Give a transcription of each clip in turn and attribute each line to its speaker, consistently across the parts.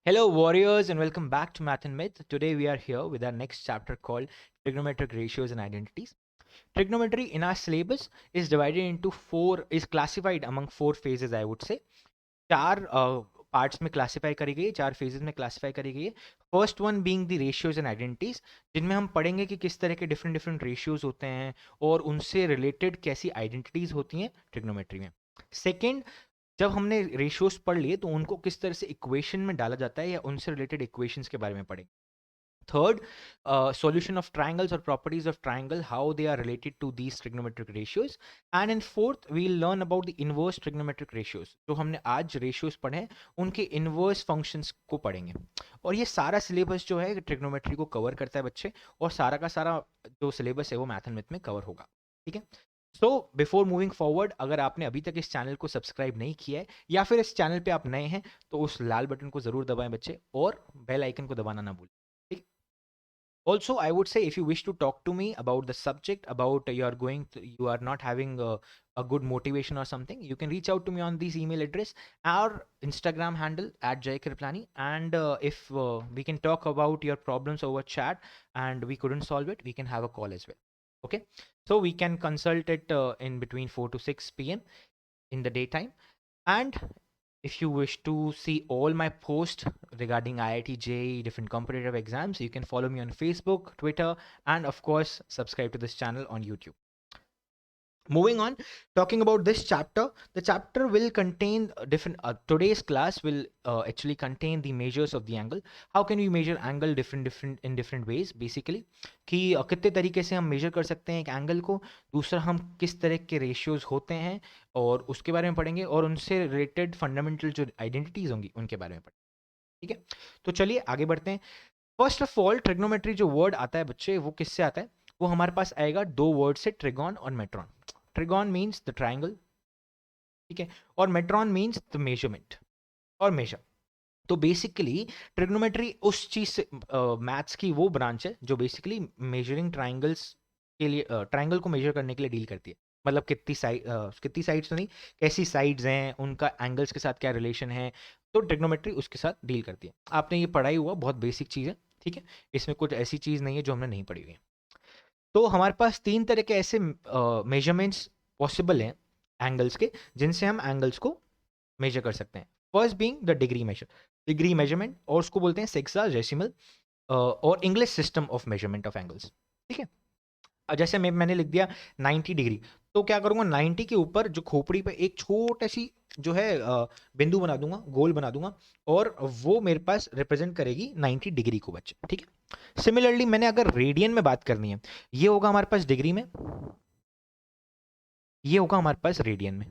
Speaker 1: Hello, warriors, and welcome back to Math and Myth. Today we are here with our next chapter called Trigonometric Ratios and Identities. Trigonometry in our syllabus is divided into is classified among four phases, I would say. चार parts में classify करी गई है, चार phases में classify करी गई है. First one being the ratios and identities, जिनमें हम पढ़ेंगे कि किस तरह के डिफरेंट डिफरेंट रेशियोज होते हैं और उनसे रिलेटेड कैसी आइडेंटिटीज होती हैं ट्रिग्नोमेट्री में. सेकेंड, जब हमने रेशियोज पढ़ लिए तो उनको किस तरह से इक्वेशन में डाला जाता है या उनसे रिलेटेड इक्वेशंस के बारे में पढ़ेंगे. Third, solution of triangles or properties of triangle, how they are related to these trigonometric ratios. And in fourth, we'll learn about the inverse trigonometric ratios. जो हमने आज ratios पढ़े हैं, उनके inverse functions को पढ़ेंगे. और ये सारा syllabus जो है trigonometry को cover करता है बच्चे, और सारा का सारा जो syllabus है वो math and myth में cover होगा. ठीक है. सो बिफोर मूविंग फॉरवर्ड, अगर आपने अभी तक इस चैनल को सब्सक्राइब नहीं किया है या फिर इस चैनल पे आप नए हैं तो उस लाल बटन को जरूर दबाएं बच्चे, और बेल आइकन को दबाना ना भूलें. Also, I would say if you wish to talk to me about the subject, about you are not having a good motivation or something, you can reach out to me on this email address or Instagram handle at Jay Kriplani. And if we can talk about your problems over chat and we couldn't solve it, we can have a call as well. Okay, so we can consult it in between 4 to 6 p.m. in the daytime. And if you wish to see all my posts regarding IIT JEE, different competitive exams, you can follow me on Facebook, Twitter, and of course, subscribe to this channel on YouTube. Moving on, talking about this chapter, the chapter will contain today's class will actually contain the measures of the angle. How can we measure angle in different ways, basically कि कितने तरीके से हम major कर सकते हैं एक angle को. दूसरा, हम किस तरह के रेशियोज होते हैं और उसके बारे में पढ़ेंगे, और उनसे रिलेटेड फंडामेंटल जो आइडेंटिटीज होंगी उनके बारे में पढ़ेंगे. ठीक है, तो चलिए आगे बढ़ते हैं. फर्स्ट ऑफ ऑल, ट्रिग्नोमेट्री जो वर्ड आता है बच्चे, वो किससे आता है? वो हमारे पास आएगा दो वर्ड से, ट्रिगॉन और मेट्रॉन. ट्रिगॉन मीन्स द ट्राइंगल, ठीक है, और मेट्रॉन मीन्स द मेजरमेंट और मेजर. तो बेसिकली ट्रिग्नोमेट्री उस चीज से मैथ्स की वो ब्रांच है जो बेसिकली मेजरिंग ट्राइंगल्स के लिए, ट्राइंगल को मेजर करने के लिए डील करती है. मतलब कितनी साइड्स तो नहीं, कैसी साइड्स हैं, उनका एंगल्स के साथ क्या रिलेशन है, तो ट्रिग्नोमेट्री उसके साथ डील करती है. आपने ये पढ़ाई हुआ, बहुत बेसिक चीज़ है. ठीक है, इसमें कुछ ऐसी चीज़ नहीं है जो हमने नहीं पढ़ी हुई है. तो हमारे पास तीन तरह के ऐसे मेजरमेंट्स पॉसिबल हैं एंगल्स के, जिनसे हम एंगल्स को मेजर कर सकते हैं. First being the degree measurement, और उसको बोलते हैं सेक्साडेसिमल और English system of measurement of angles. ठीक है, जैसे मैंने लिख दिया 90 डिग्री, तो क्या करूंगा, 90 के ऊपर जो खोपड़ी पे एक छोटा सी जो है बिंदु बना दूंगा, गोल बना दूंगा, और वो मेरे पास रिप्रेजेंट करेगी 90 डिग्री को बच्चे. ठीक है, सिमिलरली मैंने अगर रेडियन में बात करनी है, ये होगा हमारे पास डिग्री में, ये होगा हमारे पास रेडियन में.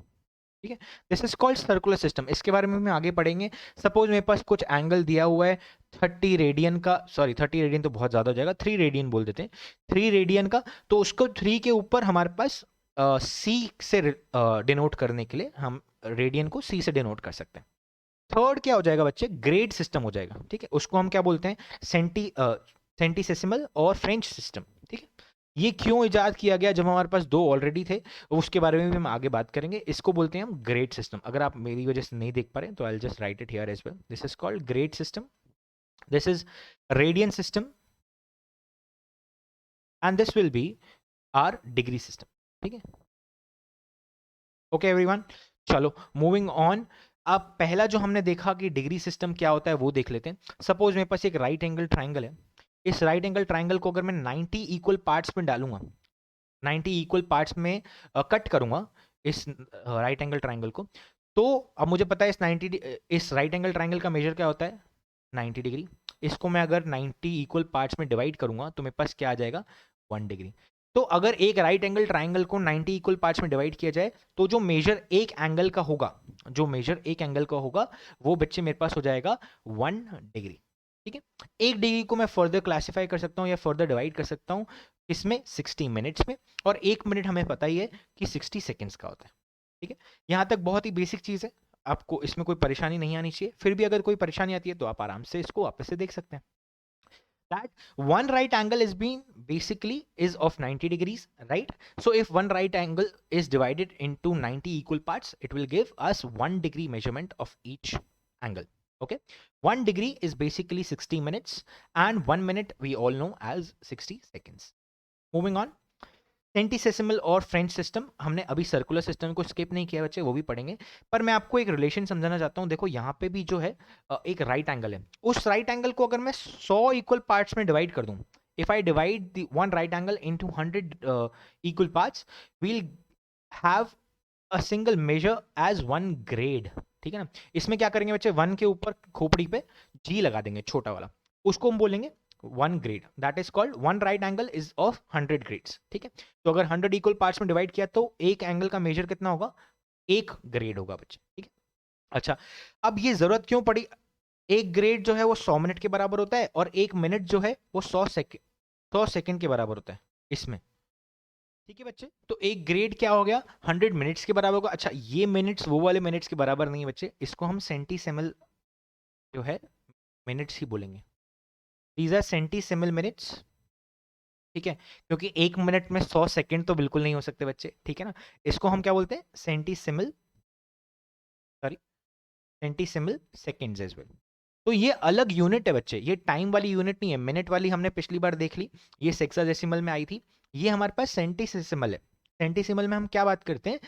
Speaker 1: ठीक है, this is called circular system. इसके बारे में हम आगे पढ़ेंगे. सपोज मेरे पास कुछ एंगल दिया हुआ है 30 रेडियन का, सॉरी 30 रेडियन तो बहुत ज्यादा हो जाएगा, 3 रेडियन बोल देते हैं, 3 रेडियन का. तो उसको 3 के ऊपर हमारे पास सी से डिनोट करने के लिए हम रेडियन को सी से डिनोट कर सकते हैं. थर्ड क्या हो जाएगा बच्चे, ग्रेड सिस्टम हो जाएगा. ठीक है, उसको हम क्या बोलते हैं, सेंटीसेसिमल और फ्रेंच सिस्टम. ठीक है, ये क्यों इजाद किया गया जब हमारे पास दो ऑलरेडी थे, उसके बारे में भी हम आगे बात करेंगे. इसको बोलते हैं हम ग्रेड सिस्टम. अगर आप मेरी वजह से नहीं देख पा रहे हैं तो I will just write it here as well. This is called grade system, this is radian system, and this will be our degree system. ठीक है, ओके एवरीवन, चलो मूविंग ऑन. अब पहला जो हमने देखा कि डिग्री सिस्टम क्या होता है वो देख लेते हैं. सपोज मेरे पास एक राइट एंगल ट्राइंगल है. इस राइट एंगल ट्राइंगल को अगर मैं 90 इक्वल पार्ट्स में डालूंगा, 90 इक्वल पार्ट्स में कट करूंगा इस राइट एंगल ट्राइंगल को, तो अब मुझे पता है इस राइट एंगल ट्राइंगल का मेजर क्या होता है, 90 डिग्री. इसको मैं अगर 90 इक्वल पार्ट्स में डिवाइड करूंगा तो मेरे पास क्या आ जाएगा, 1 डिग्री. तो अगर एक राइट एंगल ट्राइंगल को 90 इक्वल पार्ट्स में डिवाइड किया जाए तो जो मेजर एक एंगल का होगा, वो बच्चे मेरे पास हो जाएगा 1 डिग्री. ठीक है, 1 डिग्री को मैं फर्दर क्लासिफाई कर सकता हूँ या फर्दर डिवाइड कर सकता हूँ इसमें 60 मिनट्स में, और 1 मिनट हमें पता ही है कि 60 सेकेंड्स का होता है. ठीक है, यहाँ तक बहुत ही बेसिक चीज़ है, आपको इसमें कोई परेशानी नहीं आनी चाहिए. फिर भी अगर कोई परेशानी आती है तो आप आराम से इसको वापस से देख सकते हैं. That one right angle is being basically is of 90 degrees, right? So if one right angle is divided into 90 equal parts, it will give us 1 degree measurement of each angle. Okay, 1 degree is basically 60 minutes and 1 minute we all know as 60 seconds. Moving on, सेंटीसेसिमल और French system, हमने अभी circular system को skip नहीं किया बच्चे, वो भी पढ़ेंगे, पर मैं आपको एक रिलेशन समझाना चाहता हूँ। देखो यहाँ पे भी जो है एक राइट एंगल है, उस राइट एंगल को अगर मैं 100 इक्वल पार्ट्स में डिवाइड कर दूं, if I divide the one right angle into 100 equal parts, we'll have a single measure as 1 grade. ठीक है ना, इसमें क्या करेंगे बच्चे, 1 के ऊपर खोपड़ी पे जी लगा देंगे छोटा वाला, उसको हम बोलेंगे 1 grade, that is called one right angle is of 100 grades. ठीक है, तो अगर 100 इक्वल पार्ट्स में डिवाइड किया तो एक एंगल का मेजर कितना होगा, 1 ग्रेड होगा बच्चे। ठीक है, अच्छा, अब ये जरूरत क्यों पड़ी, एक ग्रेड जो है वो 100 मिनट के बराबर होता है और एक मिनट जो है वो 100 सेकेंड के बराबर होता है इसमें। ठीक है बच्चे, तो एक ग्रेड क्या हो गया, 100 मिनट्स के बराबर होगा। अच्छा, ये मिनट्स वो वाले मिनट्स के बराबर नहीं है बच्चे, इसको हम सेंटीसिमल जो है मिनट्स ही बोलेंगे, दीज आर सेंटीसिमल मिनट्स। ठीक है, क्योंकि एक मिनट में 100 सेकंड तो बिल्कुल नहीं हो सकते बच्चे। ठीक है ना, इसको हम क्या बोलते हैं, सेंटीसिमल, सॉरी, सेंटीसिमल सेकेंड्स एज वेल। तो ये अलग यूनिट है बच्चे, ये टाइम वाली यूनिट नहीं है, मिनट वाली हमने पिछली बार देख ली, ये सेक्साडेसिमल में आई थी, ये हमारे पास सेंटीसिमल है। सेंटीसिमल में हम क्या बात करते हैं,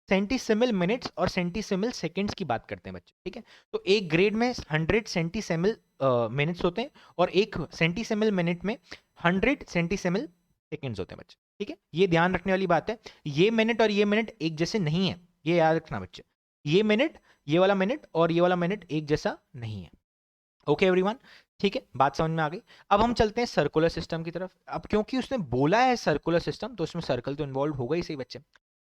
Speaker 1: सेंटीसिमल मिनट्स और सेंटीसिमल सेकंड्स की बात करते हैं बच्चे। ठीक है, तो एक ग्रेड में 100 सेंटीसिमल मिनट्स होते हैं और एक सेंटीसिमल मिनट में 100 सेंटीसिमल सेकंड्स होते हैं बच्चे। ठीक है, ये ध्यान रखने वाली बात है, ये मिनट और ये मिनट एक जैसे नहीं है, ये याद रखना बच्चे, ये मिनट, ये वाला मिनट और ये वाला मिनट एक जैसा नहीं है। ओके एवरीवन, ठीक है, बात समझ में आ गई। अब हम चलते हैं सर्कुलर सिस्टम की तरफ। अब क्योंकि उसने बोला है सर्कुलर सिस्टम, तो उसमें सर्कल तो इन्वॉल्व होगा ही सही बच्चे।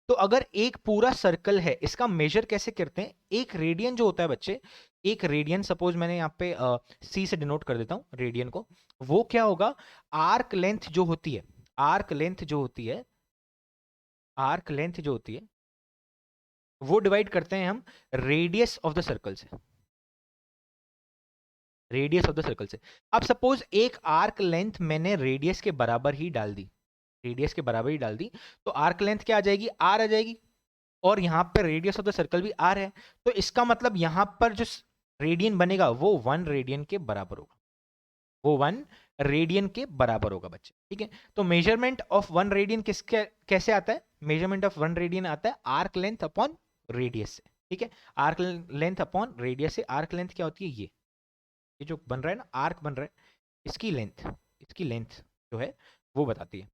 Speaker 1: तो अगर एक पूरा सर्कल है, इसका मेजर कैसे करते हैं, एक रेडियन जो होता है बच्चे, एक रेडियन, सपोज मैंने यहाँ पे सी से डिनोट कर देता हूँ रेडियन को, वो क्या होगा, आर्क लेंथ जो होती है, आर्क लेंथ जो होती है, आर्क लेंथ जो होती है वो डिवाइड करते हैं हम रेडियस ऑफ द सर्कल से, रेडियस ऑफ द सर्कल से। अब सपोज एक आर्क लेंथ मैंने रेडियस के बराबर ही डाल दी, रेडियस के बराबर ही डाल दी, तो आर्क लेंथ क्या आ जाएगी, आर आ जाएगी, और यहां पर रेडियस ऑफ द सर्कल भी आर है, तो इसका मतलब यहां पर जो रेडियन बनेगा वो 1 रेडियन के बराबर होगा, वो 1 रेडियन के बराबर होगा बच्चे। ठीक है, तो मेजरमेंट ऑफ 1 रेडियन किसके कैसे आता है, मेजरमेंट ऑफ 1 रेडियन आता है आर्क लेंथ अपॉन रेडियस से। ठीक है, आर्क लेंथ अपॉन रेडियस से, आर्क लेंथ क्या होती है, ये जो बन रहा है ना, आर्क बन रहा है, इसकी लेंथ जो है वो बताती है।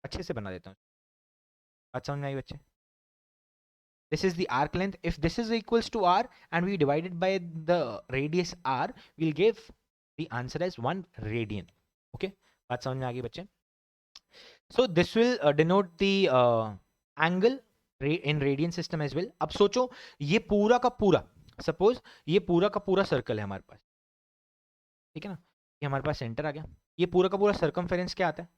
Speaker 1: अच्छे से बना देता हूँ, बात समझ में आई बच्चे। This is the arc length. If this is equals to r and we divide it by the radius r, we'll give the answer as 1 radian. Okay, बात समझ में आ गई बच्चे। So this will denote the angle in radian system as well. अब सोचो, ये पूरा का पूरा, सपोज ये पूरा का पूरा सर्कल है हमारे पास, ठीक है ना, ये हमारे पास सेंटर आ गया, ये पूरा का पूरा सर्कमफेरेंस क्या आता है,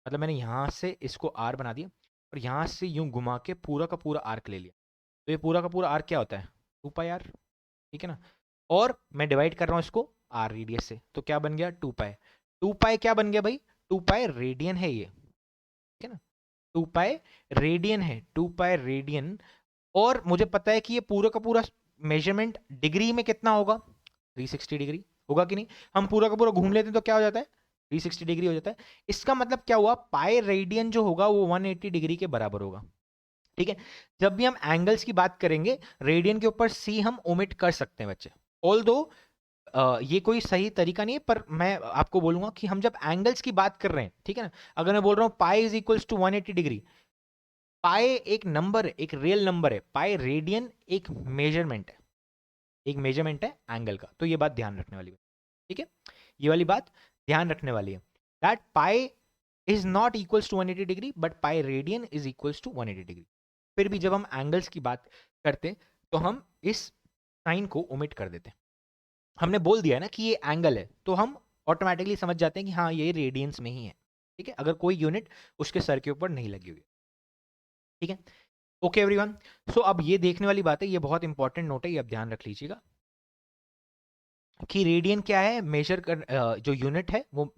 Speaker 1: मतलब मैंने यहाँ से इसको आर बना दिया और यहाँ से यूं घुमा के पूरा का पूरा आर्क ले लिया, तो ये पूरा का पूरा आर्क क्या होता है, 2 पाई आर। ठीक है ना, और मैं डिवाइड कर रहा हूँ इसको आर रेडियस से, तो क्या बन गया, 2 पाई। 2 पाई क्या बन गया भाई, 2 पाई रेडियन है ये। ठीक है ना, 2 पाई रेडियन है, 2 पाई रेडियन। और मुझे पता है कि ये पूरा का पूरा मेजरमेंट डिग्री में कितना होगा, 360 डिग्री होगा कि नहीं, हम पूरा का पूरा घूम लेते हैं तो क्या हो जाता है, 360 डिग्री हो जाता है। इसका मतलब क्या हुआ, पाई रेडियन जो होगा वो 180 डिग्री के बराबर होगा। ठीक है, जब भी हम एंगल्स की बात करेंगे, रेडियन के ऊपर सी हम ओमिट कर सकते हैं बच्चे, ऑल दो ये कोई सही तरीका नहीं है, पर मैं आपको बोलूंगा कि हम जब एंगल्स की बात कर रहे हैं, ठीक है ना, अगर मैं बोल रहा हूं pi is equals to 180 degree, pi एक नंबर है, एक रियल नंबर है, पाई रेडियन एक मेजरमेंट है, एक मेजरमेंट है एंगल का, तो ये बात ध्यान रखने वाली है। ठीक है, ये वाली बात ध्यान रखने वाली है, that pi is not equals to 180 degree but pi radian is equals to 180 degree. फिर भी जब हम एंगल्स की बात करते हैं तो हम इस साइन को ओमिट कर देते हैं, हमने बोल दिया ना कि ये एंगल है, तो हम ऑटोमेटिकली समझ जाते हैं कि हाँ ये रेडियंस में ही है। ठीक है, अगर कोई यूनिट उसके सर के ऊपर नहीं लगी हुई। ठीक है, ओके एवरीवन, सो अब ये देखने वाली बात है, ये बहुत इंपॉर्टेंट नोट है, ये आप ध्यान रख लीजिएगा कि रेडियन क्या है, मेजर कर जो यूनिट है वो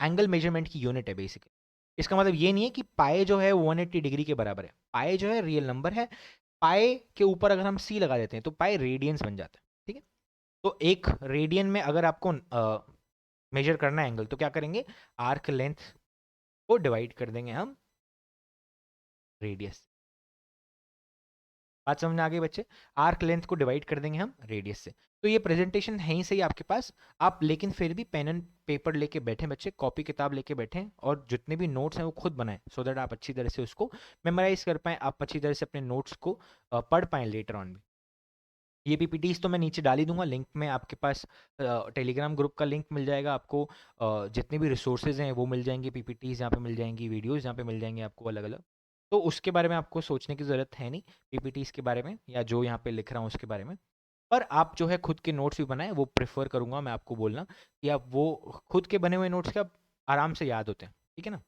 Speaker 1: एंगल मेजरमेंट की यूनिट है बेसिकली। इसका मतलब ये नहीं है कि पाए जो है 180 डिग्री के बराबर है, पाए जो है रियल नंबर है, पाए के ऊपर अगर हम सी लगा देते हैं तो पाए रेडियंस बन जाता है। ठीक है, तो एक रेडियन में अगर आपको मेजर करना है एंगल, तो क्या करेंगे, आर्क लेंथ को डिवाइड कर देंगे हम रेडियस। बात समझ में आ गई बच्चे, आर्क लेंथ को डिवाइड कर देंगे हम रेडियस से। तो ये प्रेजेंटेशन है ही सही आपके पास, आप लेकिन फिर भी पेन एंड पेपर लेके बैठे बच्चे, कॉपी किताब लेके बैठे और जितने भी नोट्स हैं वो खुद बनाएं, सो दैट आप अच्छी तरह से उसको मेमोराइज कर पाएं, आप अच्छी तरह से अपने नोट्स को पढ़ पाएं लेटर ऑन भी। ये पीपीटीज तो मैं नीचे डाल ही दूंगा लिंक में, आपके पास टेलीग्राम ग्रुप का लिंक मिल जाएगा आपको, जितने भी रिसोर्सेज हैं वो मिल जाएंगे, पीपीटीज यहाँ पे मिल जाएंगी, वीडियोस यहाँ पे मिल जाएंगे आपको अलग अलग। तो उसके बारे में आपको सोचने की ज़रूरत है नहीं, पीपीटीज के बारे में या जो यहाँ पे लिख रहा हूँ उसके बारे में। पर आप जो है खुद के नोट्स भी बनाएं, वो प्रेफर करूंगा मैं आपको बोलना कि आप वो खुद के बने हुए नोट्स का आराम से याद होते हैं, ठीक है ना।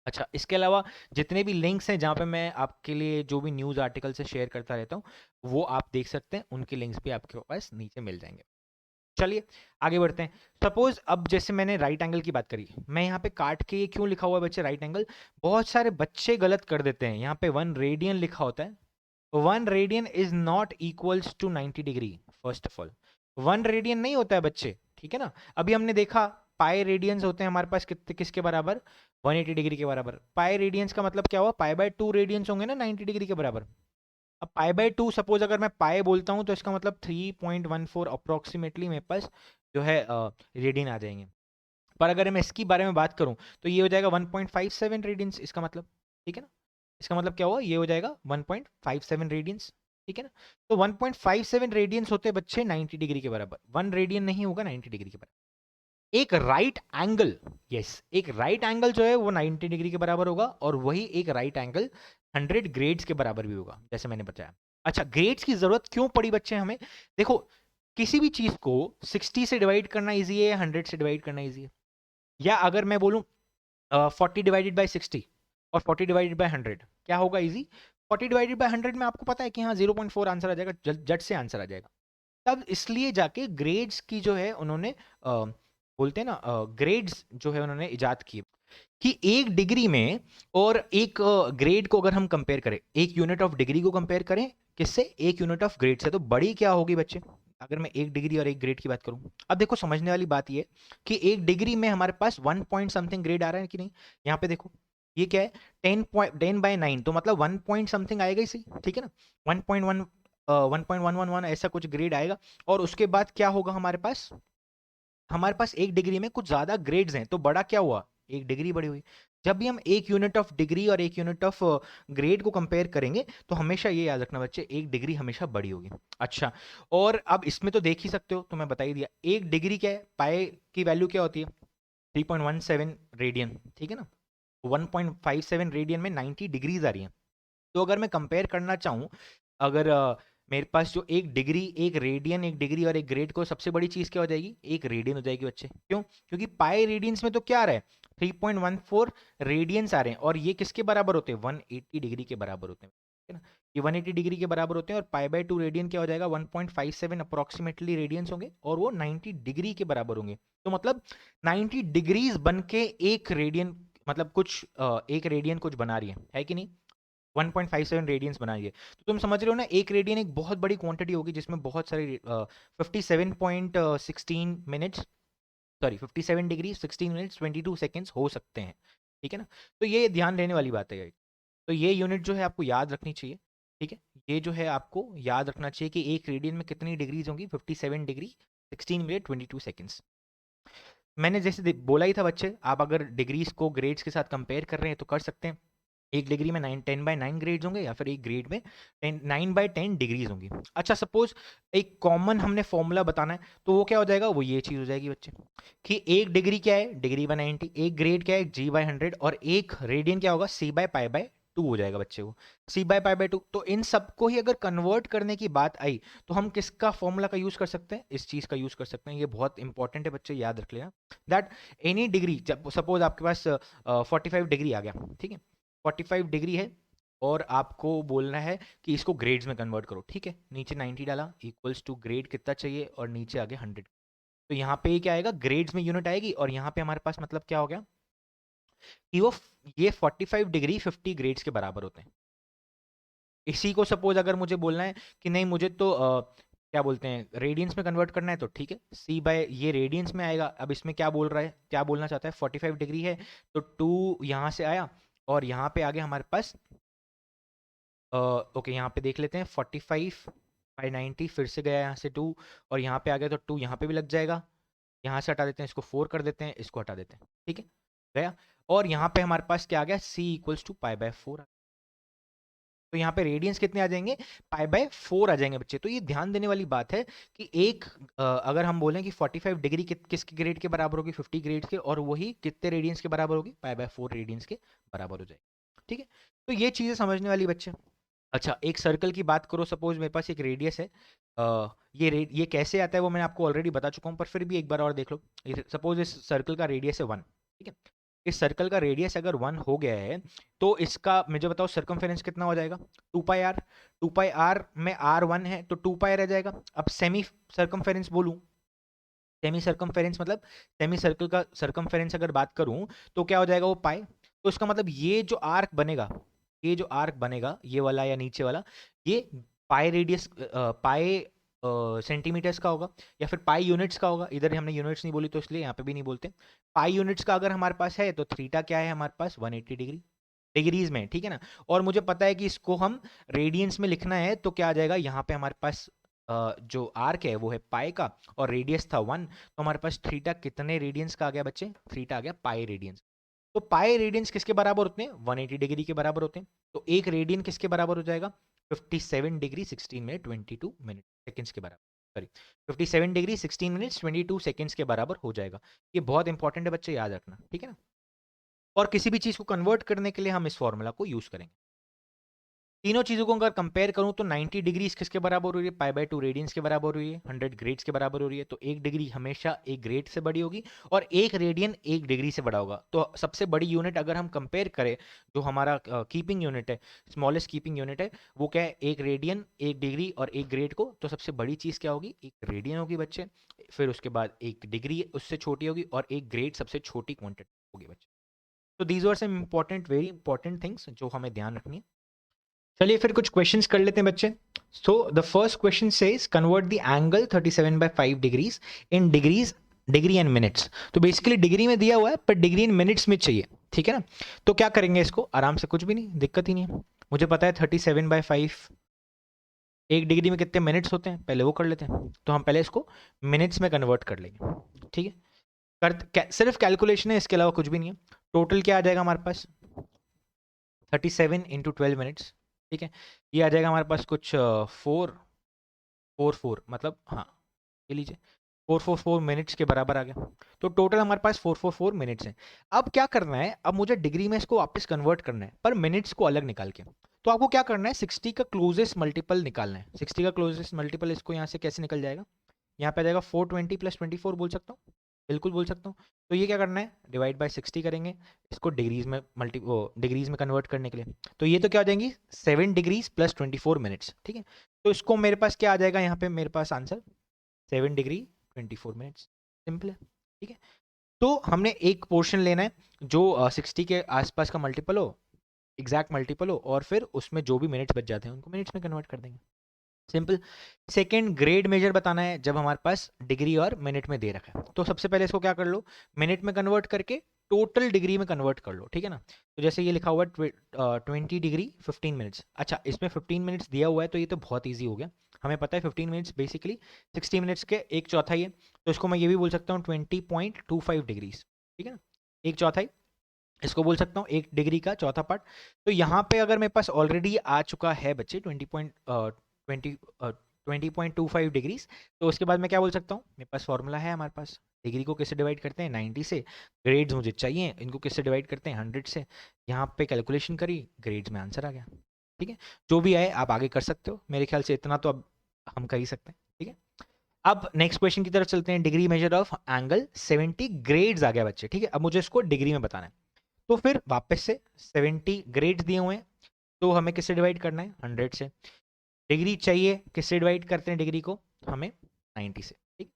Speaker 1: अच्छा, इसके अलावा जितने भी लिंक्स हैं जहाँ पे मैं आपके लिए जो भी न्यूज़ आर्टिकल से शेयर करता रहता हूँ, वो आप देख सकते हैं, उनके लिंक्स भी आपके पास नीचे मिल जाएंगे। चलिए आगे बढ़ते हैं। सपोज अब जैसे मैंने राइट एंगल की बात करी, मैं यहाँ पे काट के ये क्यों लिखा हुआ है बच्चे राइट एंगल, बहुत सारे बच्चे गलत कर देते हैं, यहाँ पे 1 रेडियन लिखा होता है। 1 radian is not equals to 90 degree. First of all 1 radian नहीं होता है बच्चे, ठीक है ना। अभी हमने देखा पाई रेडियंस होते हैं हमारे पास कितने, किसके बराबर, 180 डिग्री के बराबर। पाई रेडियंस का मतलब क्या हुआ, पाई/2 रेडियंस होंगे ना 90 डिग्री के बराबर। अब पाई/2 सपोज अगर मैं पाई बोलता हूँ तो इसका मतलब 3.14 अप्रोक्सीमेटली मेरे पास जो है रेडियन आ जाएंगे। पर अगर मैं इसकी बारे में बात करूं तो ये हो जाएगा 1.57 रेडियंस, इसका मतलब, ठीक है ना। इसका मतलब क्या हुआ, ये हो जाएगा 1.57 रेडियंस, ठीक है ना। तो 1.57 रेडियंस होते हैं बच्चे 90 डिग्री के बराबर, 1 रेडियन नहीं होगा 90 डिग्री के बराबर। एक राइट एंगल, यस, एक राइट एंगल जो है वो 90 डिग्री के बराबर होगा, और वही एक राइट एंगल 100 ग्रेड्स के बराबर भी होगा, जैसे मैंने बताया। अच्छा, ग्रेड्स की जरूरत क्यों पड़ी बच्चे हमें, देखो किसी भी चीज को 60 से डिवाइड करना इजी है, 100 से डिवाइड करना इजी है, या अगर मैं बोलूं 40/60 और 40/100 क्या होगा इजी। 40/100 में आपको पता है कि हाँ 0.4 आंसर आ जाएगा, जट से आंसर आ जाएगा। तब इसलिए जाके ग्रेड्स की जो है उन्होंने बोलते हैं ना ग्रेड्स जो है उन्होंने इजाद किए, कि एक डिग्री में और एक ग्रेड को अगर हम कंपेयर करें, एक यूनिट ऑफ डिग्री को कंपेयर करें किससे, एक यूनिट ऑफ ग्रेड से, तो बड़ी क्या होगी बच्चे, अगर मैं एक डिग्री और एक ग्रेड की बात करूं। अब देखो समझने वाली बात ये है कि एक डिग्री में हमारे पास 1 पॉइंट समथिंग ग्रेड आ रहा है कि नहीं, यहाँ पे देखो ये क्या है, 10/9, तो मतलब 1 पॉइंट समथिंग आएगा ही सही, ठीक है ना। 1.1 1.111 ऐसा कुछ ग्रेड आएगा, और उसके बाद क्या होगा हमारे पास एक डिग्री में कुछ ज्यादा ग्रेड्स हैं, तो बड़ा क्या हुआ, एक डिग्री बड़ी हुई। जब भी हम एक यूनिट ऑफ डिग्री और एक यूनिट ऑफ ग्रेड को कंपेयर करेंगे तो हमेशा ये याद रखना बच्चे, एक डिग्री हमेशा बड़ी होगी। अच्छा, और अब इसमें तो देख ही सकते हो, तो मैं बता ही दिया, एक डिग्री क्या है, पाई की वैल्यू क्या होती है, 3.17 रेडियन, ठीक है ना। 1.57 रेडियन में 90 डिग्रीज आ रही हैं। तो अगर मैं कंपेयर करना चाहूँ, अगर मेरे पास जो एक डिग्री, एक रेडियन, एक डिग्री और एक ग्रेड, को सबसे बड़ी चीज़ क्या हो जाएगी, एक रेडियन हो जाएगी बच्चे। क्यों, क्योंकि पाई रेडियंस में तो क्या आ रहा है, 3.14 रेडियंस आ रहे हैं, और ये किसके बराबर होते हैं, 180 डिग्री के बराबर होते हैं, ठीक है ना। ये 180 डिग्री के बराबर होते हैं, और पाई/2 रेडियन क्या हो जाएगा, 1.57 अप्रोक्सीमेटली रेडियंस होंगे, और वो 90 डिग्री के बराबर होंगे। तो मतलब 90 डिग्रीज बन के एक रेडियन, मतलब कुछ एक रेडियन कुछ बना रही है कि नहीं, 1.57 रेडियंस बनाइए। तो तुम समझ रहे हो ना, एक रेडियन एक बहुत बड़ी क्वांटिटी होगी जिसमें बहुत सारे 57.16 minutes, sorry 57 degree 16 minutes 22 seconds हो सकते हैं, ठीक है ना। तो ये ध्यान देने वाली बात है। तो ये यूनिट जो है आपको याद रखनी चाहिए, ठीक है। ये जो है आपको याद रखना चाहिए कि एक रेडियन में कितनी डिग्रीज होंगी, 57 डिग्री 16 मिनट 22 सेकेंड्स। मैंने जैसे बोला ही था बच्चे, आप अगर डिग्रीज को ग्रेड्स के साथ कंपेयर कर रहे हैं तो कर सकते हैं। एक डिग्री में 10/9 ग्रेड्स होंगे, या फिर एक ग्रेड में 9/10 डिग्रीज होंगी। अच्छा, सपोज एक कॉमन हमने फॉर्मूला बताना है, तो वो क्या हो जाएगा, वो ये चीज हो जाएगी बच्चे, कि एक डिग्री क्या है, डिग्री/90, एक ग्रेड क्या है, G/100, और एक रेडियन क्या होगा, C/π/2 हो जाएगा बच्चे वो, C/π/2। तो इन सबको ही अगर कन्वर्ट करने की बात आई तो हम किसका फॉर्मूला का यूज कर सकते हैं, इस चीज का यूज कर सकते हैं। ये बहुत इंपॉर्टेंट है बच्चे, याद रख लेना दैट एनी डिग्री, जब सपोज आपके पास 45 डिग्री आ गया, ठीक है, 45 डिग्री है, और आपको बोलना है कि इसको ग्रेड्स में कन्वर्ट करो, ठीक है। नीचे 90 डाला, इक्वल्स टू ग्रेड कितना चाहिए, और नीचे आगे 100। तो यहाँ पे क्या आएगा, ग्रेड्स में यूनिट आएगी, और यहाँ पे हमारे पास मतलब क्या हो गया कि वो ये 45 डिग्री 50 ग्रेड्स के बराबर होते हैं। इसी को सपोज अगर मुझे बोलना है कि नहीं, मुझे तो क्या बोलते हैं, रेडियंस में कन्वर्ट करना है तो ठीक है, सी बाय ये रेडियंस में आएगा। अब इसमें क्या बोल रहा है, क्या बोलना चाहता है, 45 डिग्री है तो 2 यहाँ से आया और यहाँ पे आ गया हमारे पास ओके यहाँ पे देख लेते हैं 45/90 फिर से गया यहाँ से 2 और यहाँ पे आ गया तो 2 यहाँ पे भी लग जाएगा। यहाँ से हटा देते हैं, इसको 4 कर देते हैं, इसको हटा देते हैं, ठीक है गया। और यहाँ पे हमारे पास क्या आ गया, c इक्वल्स टू π/4। तो यहाँ पे रेडियंस कितने आ जाएंगे, π/4 आ जाएंगे बच्चे। तो ये ध्यान देने वाली बात है कि एक अगर हम बोलें कि 45 डिग्री किसके ग्रेड के बराबर होगी, 50 ग्रेड के, और वही कितने रेडियंस के बराबर होगी, π/4 रेडियंस के बराबर हो जाएगी, ठीक है। तो ये चीजें समझने वाली बच्चे। अच्छा एक सर्कल की बात करो, सपोज मेरे पास एक रेडियस है, ये कैसे आता है वो मैंने आपको ऑलरेडी बता चुका हूँ, पर फिर भी एक बार और देख लो। सपोज इस सर्कल का रेडियस है 1, ठीक है। इस सर्कल का रेडियस अगर 1 हो गया है तो इसका मुझे बताओ सर्कमफेरेंस कितना हो जाएगा, 2πr। 2πr में r1 है तो 2π रह जाएगा। अब सेमी सर्कमफेरेंस बोलूँ, सेमी सर्कमफेरेंस मतलब सेमी सर्कल का सर्कमफेरेंस अगर बात करूं तो क्या हो जाएगा वो पाई। तो इसका मतलब ये जो आर्क बनेगा, ये जो आर्क बनेगा ये वाला या नीचे वाला, ये पाई रेडियस पाई सेंटीमीटर्स का होगा या फिर पाई यूनिट्स का होगा। इधर हमने यूनिट्स नहीं बोली तो इसलिए यहाँ पे भी नहीं बोलते। पाई यूनिट्स का अगर हमारे पास है तो थीटा क्या है हमारे पास 180 डिग्री डिग्रीज में, ठीक है ना। और मुझे पता है कि इसको हम रेडियंस में लिखना है तो क्या आ जाएगा, यहाँ पे हमारे पास जो आर्क है वो है पाई का और रेडियस था 1, तो हमारे पास थीटा कितने रेडियंस का आ गया बच्चे, थीटा आ गया पाई रेडियंस। तो पाई रेडियंस किसके बराबर होते हैं, 180 डिग्री के बराबर होते हैं। तो एक रेडियन किसके बराबर हो जाएगा, 57 डिग्री 16 मिनट 22 मिनट सेकंड्स के बराबर, सॉरी 57 डिग्री 16 मिनट्स 22 सेकंड्स के बराबर हो जाएगा। ये बहुत इंपॉर्टेंट है बच्चे, याद रखना, ठीक है ना। और किसी भी चीज को कन्वर्ट करने के लिए हम इस फॉर्मूला को यूज करेंगे। तीनों चीजों को अगर कंपेयर करूं तो 90 डिग्री किसके बराबर हो रही है, π/2 रेडियंस के बराबर हो रही है, 100 ग्रेड्स के बराबर हो रही है। तो एक डिग्री हमेशा एक ग्रेड से बड़ी होगी और एक रेडियन एक डिग्री से बड़ा होगा। तो सबसे बड़ी यूनिट अगर हम कंपेयर करें, जो हमारा कीपिंग यूनिट है, स्मॉलेस्ट कीपिंग यूनिट है, वो क्या है, एक रेडियन एक डिग्री और एक ग्रेड को। तो सबसे बड़ी चीज क्या होगी, एक रेडियन होगी बच्चे, फिर उसके बाद एक डिग्री उससे छोटी होगी और एक ग्रेड सबसे छोटी क्वांटिटी होगी बच्चे। तो these are some important, very important things जो हमें ध्यान रखनी है। चलिए फिर कुछ क्वेश्चंस कर लेते हैं बच्चे। So the first question says convert the angle 37/5 degrees in degrees, degree and minutes. तो बेसिकली डिग्री में दिया हुआ है पर डिग्री इन मिनट्स में चाहिए, ठीक है ना। तो क्या करेंगे इसको आराम से, कुछ भी नहीं, दिक्कत ही नहीं है। मुझे पता है 37/5 एक डिग्री में कितने मिनट्स होते हैं, पहले वो कर लेते हैं। तो हम पहले इसको मिनट्स में कन्वर्ट कर लेंगे, ठीक है। सिर्फ कैलकुलेशन है, इसके अलावा कुछ भी नहीं है। टोटल क्या आ जाएगा हमारे पास, 37 इंटू 12 मिनट्स, ठीक है। ये आ जाएगा हमारे पास कुछ 4 मतलब हाँ ये लीजिए 444 मिनट्स के बराबर आ गया। तो टोटल हमारे पास 444 मिनट्स हैं। अब क्या करना है, अब मुझे डिग्री में इसको वापस कन्वर्ट करना है पर मिनट्स को अलग निकाल के। तो आपको क्या करना है, 60 का क्लोजेस्ट मल्टीपल निकालना है। 60 का क्लोजेस्ट मल्टीपल इसको यहाँ से कैसे निकल जाएगा, यहाँ पे आ जाएगा 420 + 24 बोल सकता हूँ, बिल्कुल बोल सकता हूँ। तो ये क्या करना है, डिवाइड बाय 60 करेंगे इसको डिग्रीज में डिग्रीज में कन्वर्ट करने के लिए। तो ये तो क्या हो जाएंगी 7 डिग्रीज + 24 मिनट्स, ठीक है। तो इसको मेरे पास क्या आ जाएगा, यहाँ पे मेरे पास आंसर 7 डिग्री 24 मिनट्स, सिंपल है, ठीक है। तो हमने एक पोर्शन लेना है जो 60 के आसपास का मल्टीपल हो, एग्जैक्ट मल्टीपल हो, और फिर उसमें जो भी मिनट्स बच जाते हैं उनको मिनट्स में कन्वर्ट कर देंगे, सिंपल। सेकंड ग्रेड मेजर बताना है जब हमारे पास डिग्री और मिनट में दे रखा है। तो सबसे पहले इसको क्या कर लो, मिनट में कन्वर्ट करके टोटल डिग्री में कन्वर्ट कर लो, ठीक है ना। तो जैसे ये लिखा हुआ है 20 डिग्री 15 मिनट्स। अच्छा इसमें 15 मिनट्स दिया हुआ है तो ये तो बहुत ईजी हो गया, हमें पता है 15 मिनट्स बेसिकली 60 मिनट्स के एक चौथाई है। तो इसको मैं ये भी बोल सकता हूँ 20.25 डिग्रीज, ठीक है ना, एक चौथाई। इसको बोल सकता हूँ एक डिग्री का चौथा पार्ट। तो यहाँ पे अगर मेरे पास ऑलरेडी आ चुका है बच्चे 20.25 डिग्रीज, तो उसके बाद मैं क्या बोल सकता हूँ, मेरे पास फॉर्मूला है हमारे पास, डिग्री को किससे डिवाइड करते हैं 90 से, ग्रेड्स मुझे चाहिए इनको किससे डिवाइड करते हैं 100 से। यहाँ पे कैलकुलेशन करी, ग्रेड्स में आंसर आ गया, ठीक है। जो भी आए आप आगे कर सकते हो, मेरे ख्याल से इतना तो अब हम कर ही सकते हैं, ठीक है। अब नेक्स्ट क्वेश्चन की तरफ चलते हैं। Degree measure of angle 70 grades आ गया बच्चे, ठीक है। अब मुझे इसको डिग्री में बताना है, तो फिर वापस से 70 ग्रेड्स दिए हुए हैं तो हमें किससे डिवाइड करना है 100 से। डिग्री चाहिए, किससे डिवाइड करते हैं डिग्री को, हमें 90 से, ठीक।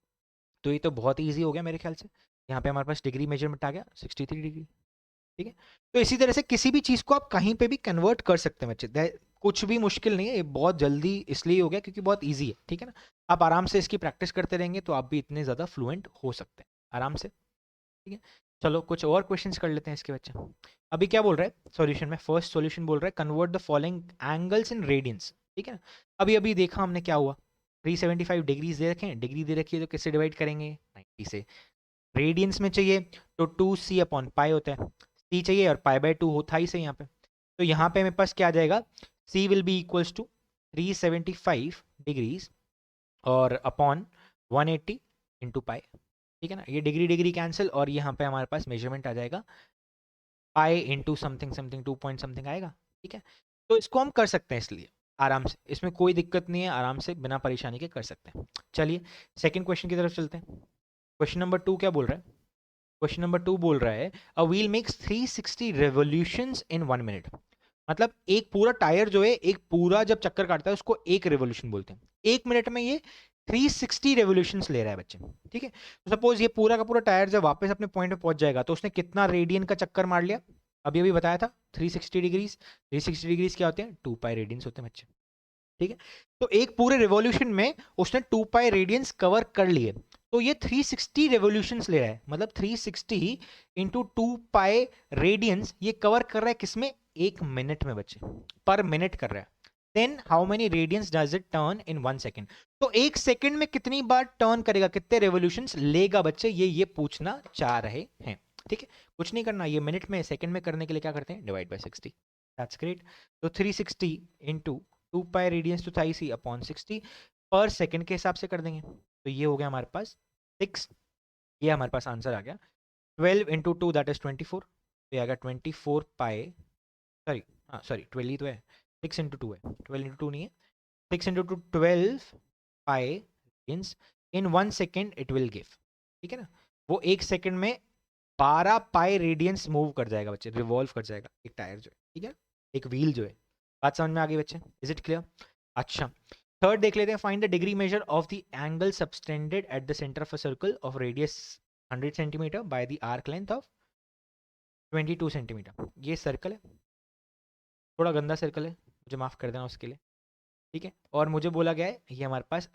Speaker 1: तो ये तो बहुत ईजी हो गया मेरे ख्याल से। यहाँ पे हमारे पास डिग्री मेजरमेंट आ गया 63 डिग्री, ठीक है। तो इसी तरह से किसी भी चीज को आप कहीं पे भी कन्वर्ट कर सकते हैं बच्चे, कुछ भी मुश्किल नहीं है, ये बहुत जल्दी इसलिए हो गया क्योंकि बहुत ईजी है, ठीक है ना। आप आराम से इसकी प्रैक्टिस करते रहेंगे तो आप भी इतने ज़्यादा फ्लुएंट हो सकते हैं आराम से, ठीक है। चलो कुछ और क्वेश्चंस कर लेते हैं इसके बच्चे। अभी क्या बोल रहा है सॉल्यूशन में, फर्स्ट सॉल्यूशन बोल रहा है convert the following angles in radiance, ठीक है ना। अभी अभी देखा हमने क्या हुआ, 375 डिग्रीज दे रखे हैं, डिग्री दे रखी है तो किससे डिवाइड करेंगे, 90 से। रेडियंस में चाहिए तो 2c अपॉन पाई होता है, c चाहिए और पाई बाय 2 होता ही से यहाँ पे। तो यहाँ पे मेरे पास क्या आ जाएगा, c will be equals to 375 degrees और अपॉन 180 इंटू पाई, ठीक है ना। ये डिग्री डिग्री कैंसिल और यहाँ पे हमारे पास मेजरमेंट आ जाएगा pi into something something 2 point something आएगा, ठीक है। तो इसको हम कर सकते हैं इसलिए आराम से, इसमें कोई दिक्कत नहीं है, आराम से बिना परेशानी के कर सकते हैं। चलिए सेकंड क्वेश्चन की तरफ चलते हैं। क्वेश्चन नंबर 2 क्या बोल रहा है, क्वेश्चन नंबर 2 बोल रहा है a wheel makes 360 revolutions in 1 minute. मतलब एक पूरा टायर जो है एक पूरा जब चक्कर काटता है उसको एक रेवोल्यूशन बोलते हैं। एक मिनट में ये 360 रेवोल्यूशंस ले रहा है बच्चे, ठीक है। तो सपोज ये पूरा का पूरा टायर जब वापस अपने पॉइंट पे पहुंच जाएगा तो उसने कितना रेडियन का चक्कर मार लिया, अभी अभी बताया था 360 डिग्रीज। 360 डिग्रीज क्या होते हैं, 2 पाई रेडियंस होते हैं बच्चे, ठीक है। तो एक पूरे रेवोल्यूशन में उसने 2 पाई रेडियंस कवर कर लिए, तो ये 360 रेवोल्यूशंस ले रहा है, मतलब 360 इंटू 2 पाई रेडियंस ये कवर कर रहा है किसमें, एक मिनट में बच्चे, पर मिनट कर रहा है। Then how many radians does it turn in 1 second, तो एक सेकेंड में कितनी बार टर्न करेगा, कितने रेवोल्यूशंस लेगा बच्चे, ये पूछना चाह रहे हैं, ठीक है। कुछ नहीं करना, ये मिनट में सेकेंड में करने के लिए क्या करते हैं, डिवाइड बाय 60, दैट्स ग्रेट। तो 360 इंटू 2 पाई रेडियंस टू थाई सी अपॉन 60 पर सेकेंड के हिसाब से कर देंगे, तो ये हो गया हमारे पास 6, ये हमारे पास आंसर आ गया। 12 इंटू 2 दैट इज 24, तो ये आ गया 24 पाई, सॉरी हाँ सॉरी 12 ही तो है, 6 इंटू 2 है, 12 इंटू 2 नहीं है, 6 into 2 12 pi radiance in 1 second it will give, ठीक है ना। वो एक सेकेंड में 12 पाई रेडियंस मूव कर जाएगा बच्चे, रिवॉल्व कर जाएगा एक टायर जो है, ठीक है, एक व्हील जो है। बात समझ में आ गई बच्चे, इज इट क्लियर। अच्छा थर्ड देख लेते हैं, find the degree measure of the angle subtended at the centre of a circle of radius 100 centimetre by the arc length of 22 centimetre. ये सर्कल है, थोड़ा गंदा सर्कल है, मुझे माफ कर देना उसके लिए, ठीक है। और मुझे बोला गया है ये हमारे पास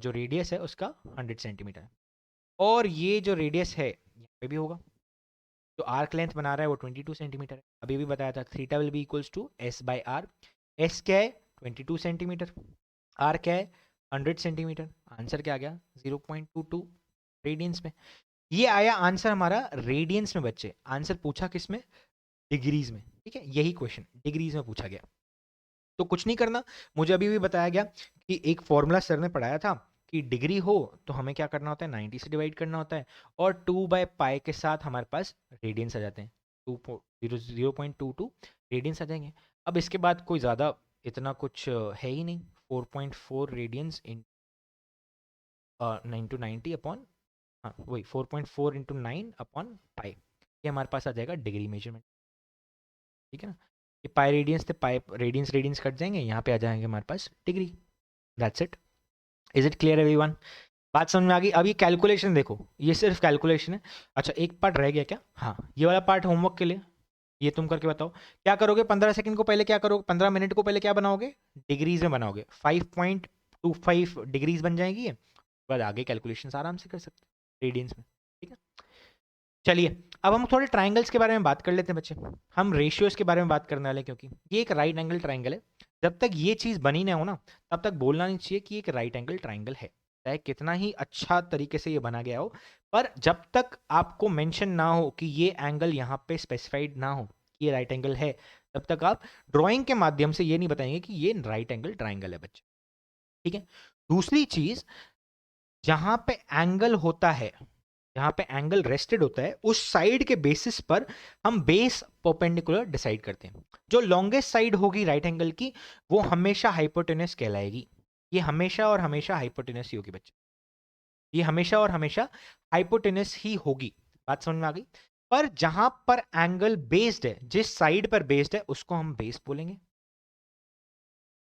Speaker 1: जो रेडियस है उसका 100 सेंटीमीटर है, और ये जो रेडियस है यहाँ पे भी होगा, जो आर्क लेंथ बना रहा है वो 22 सेंटीमीटर है। अभी भी बताया था theta will be equals to S by R. S क्या है, 22 सेंटीमीटर, आर क्या है, 100 सेंटीमीटर। आंसर क्या आ गया, 0.22 रेडियंस में। ये आया आंसर हमारा रेडियंस में बच्चे, आंसर पूछा किस में, डिग्रीज में, ठीक है। यही क्वेश्चन डिग्रीज में पूछा गया, तो कुछ नहीं करना। मुझे अभी भी बताया गया कि एक फॉर्मूला सर ने पढ़ाया था कि डिग्री हो तो हमें क्या करना होता है, 90 से डिवाइड करना होता है, और 2 बाय पाई के साथ हमारे पास रेडियंस आ जाते हैं, 0.22 रेडियंस आ जाएंगे। अब इसके बाद कोई ज़्यादा इतना कुछ है ही नहीं, 4.4 रेडियंस इन 9 टू 90 अपॉन, हाँ वही 4.4 इंटू 9 अपॉन पाई, ये हमारे पास आ जाएगा डिग्री मेजरमेंट, ठीक है ना। ये पाई रेडियंस थे, पाई रेडियंस रेडियंस कट जाएंगे, यहाँ पे आ जाएंगे हमारे पास degree, that's it. Is it clear everyone, बात समझ में आ गई। अब ये कैलकुलेशन देखो, ये सिर्फ कैलकुलेशन है। अच्छा एक पार्ट रह गया क्या, हाँ ये वाला पार्ट होमवर्क के लिए, ये तुम करके बताओ क्या करोगे। 15 सेकंड को पहले क्या करोगे, 15 मिनट को पहले क्या बनाओगे, डिग्रीज में बनाओगे, 5.25 डिग्रीज बन जाएगी, उसके बाद आगे कैलकुलेशन आराम से कर सकते रेडियंस में, ठीक है। चलिए अब हम थोड़े ट्राइंगल्स के बारे में बात कर लेते हैं बच्चे, हम रेशियोज के बारे में बात करने वाले हैं, क्योंकि ये एक राइट एंगल ट्राइंगल है। जब तक ये चीज़ बनी ना हो ना तब तक बोलना नहीं चाहिए कि एक राइट एंगल ट्राइंगल है, चाहे कितना ही अच्छा तरीके से ये बना गया हो, पर जब तक आपको मेंशन ना हो कि ये एंगल यहाँ पे स्पेसिफाइड ना हो कि ये राइट एंगल है, तब तक आप ड्राइंग के माध्यम से ये नहीं बताएंगे कि ये राइट एंगल ट्राइंगल है बच्चे, ठीक है। दूसरी चीज, जहां पे एंगल होता है, जहां पे एंगल रेस्टेड होता है, उस साइड के बेसिस पर हम बेस परपेंडिकुलर डिसाइड करते हैं। जो लॉन्गेस्ट साइड होगी राइट एंगल की वो हमेशा हाइपोटेनस कहलाएगी, ये हमेशा और हमेशा हाइपोटेनस ही होगी बच्चे, ये हमेशा और हमेशा हाइपोटेनस ही होगी। बात समझ में आ गई। पर जहां पर एंगल बेस्ड है, जिस साइड पर बेस्ड है उसको हम बेस बोलेंगे,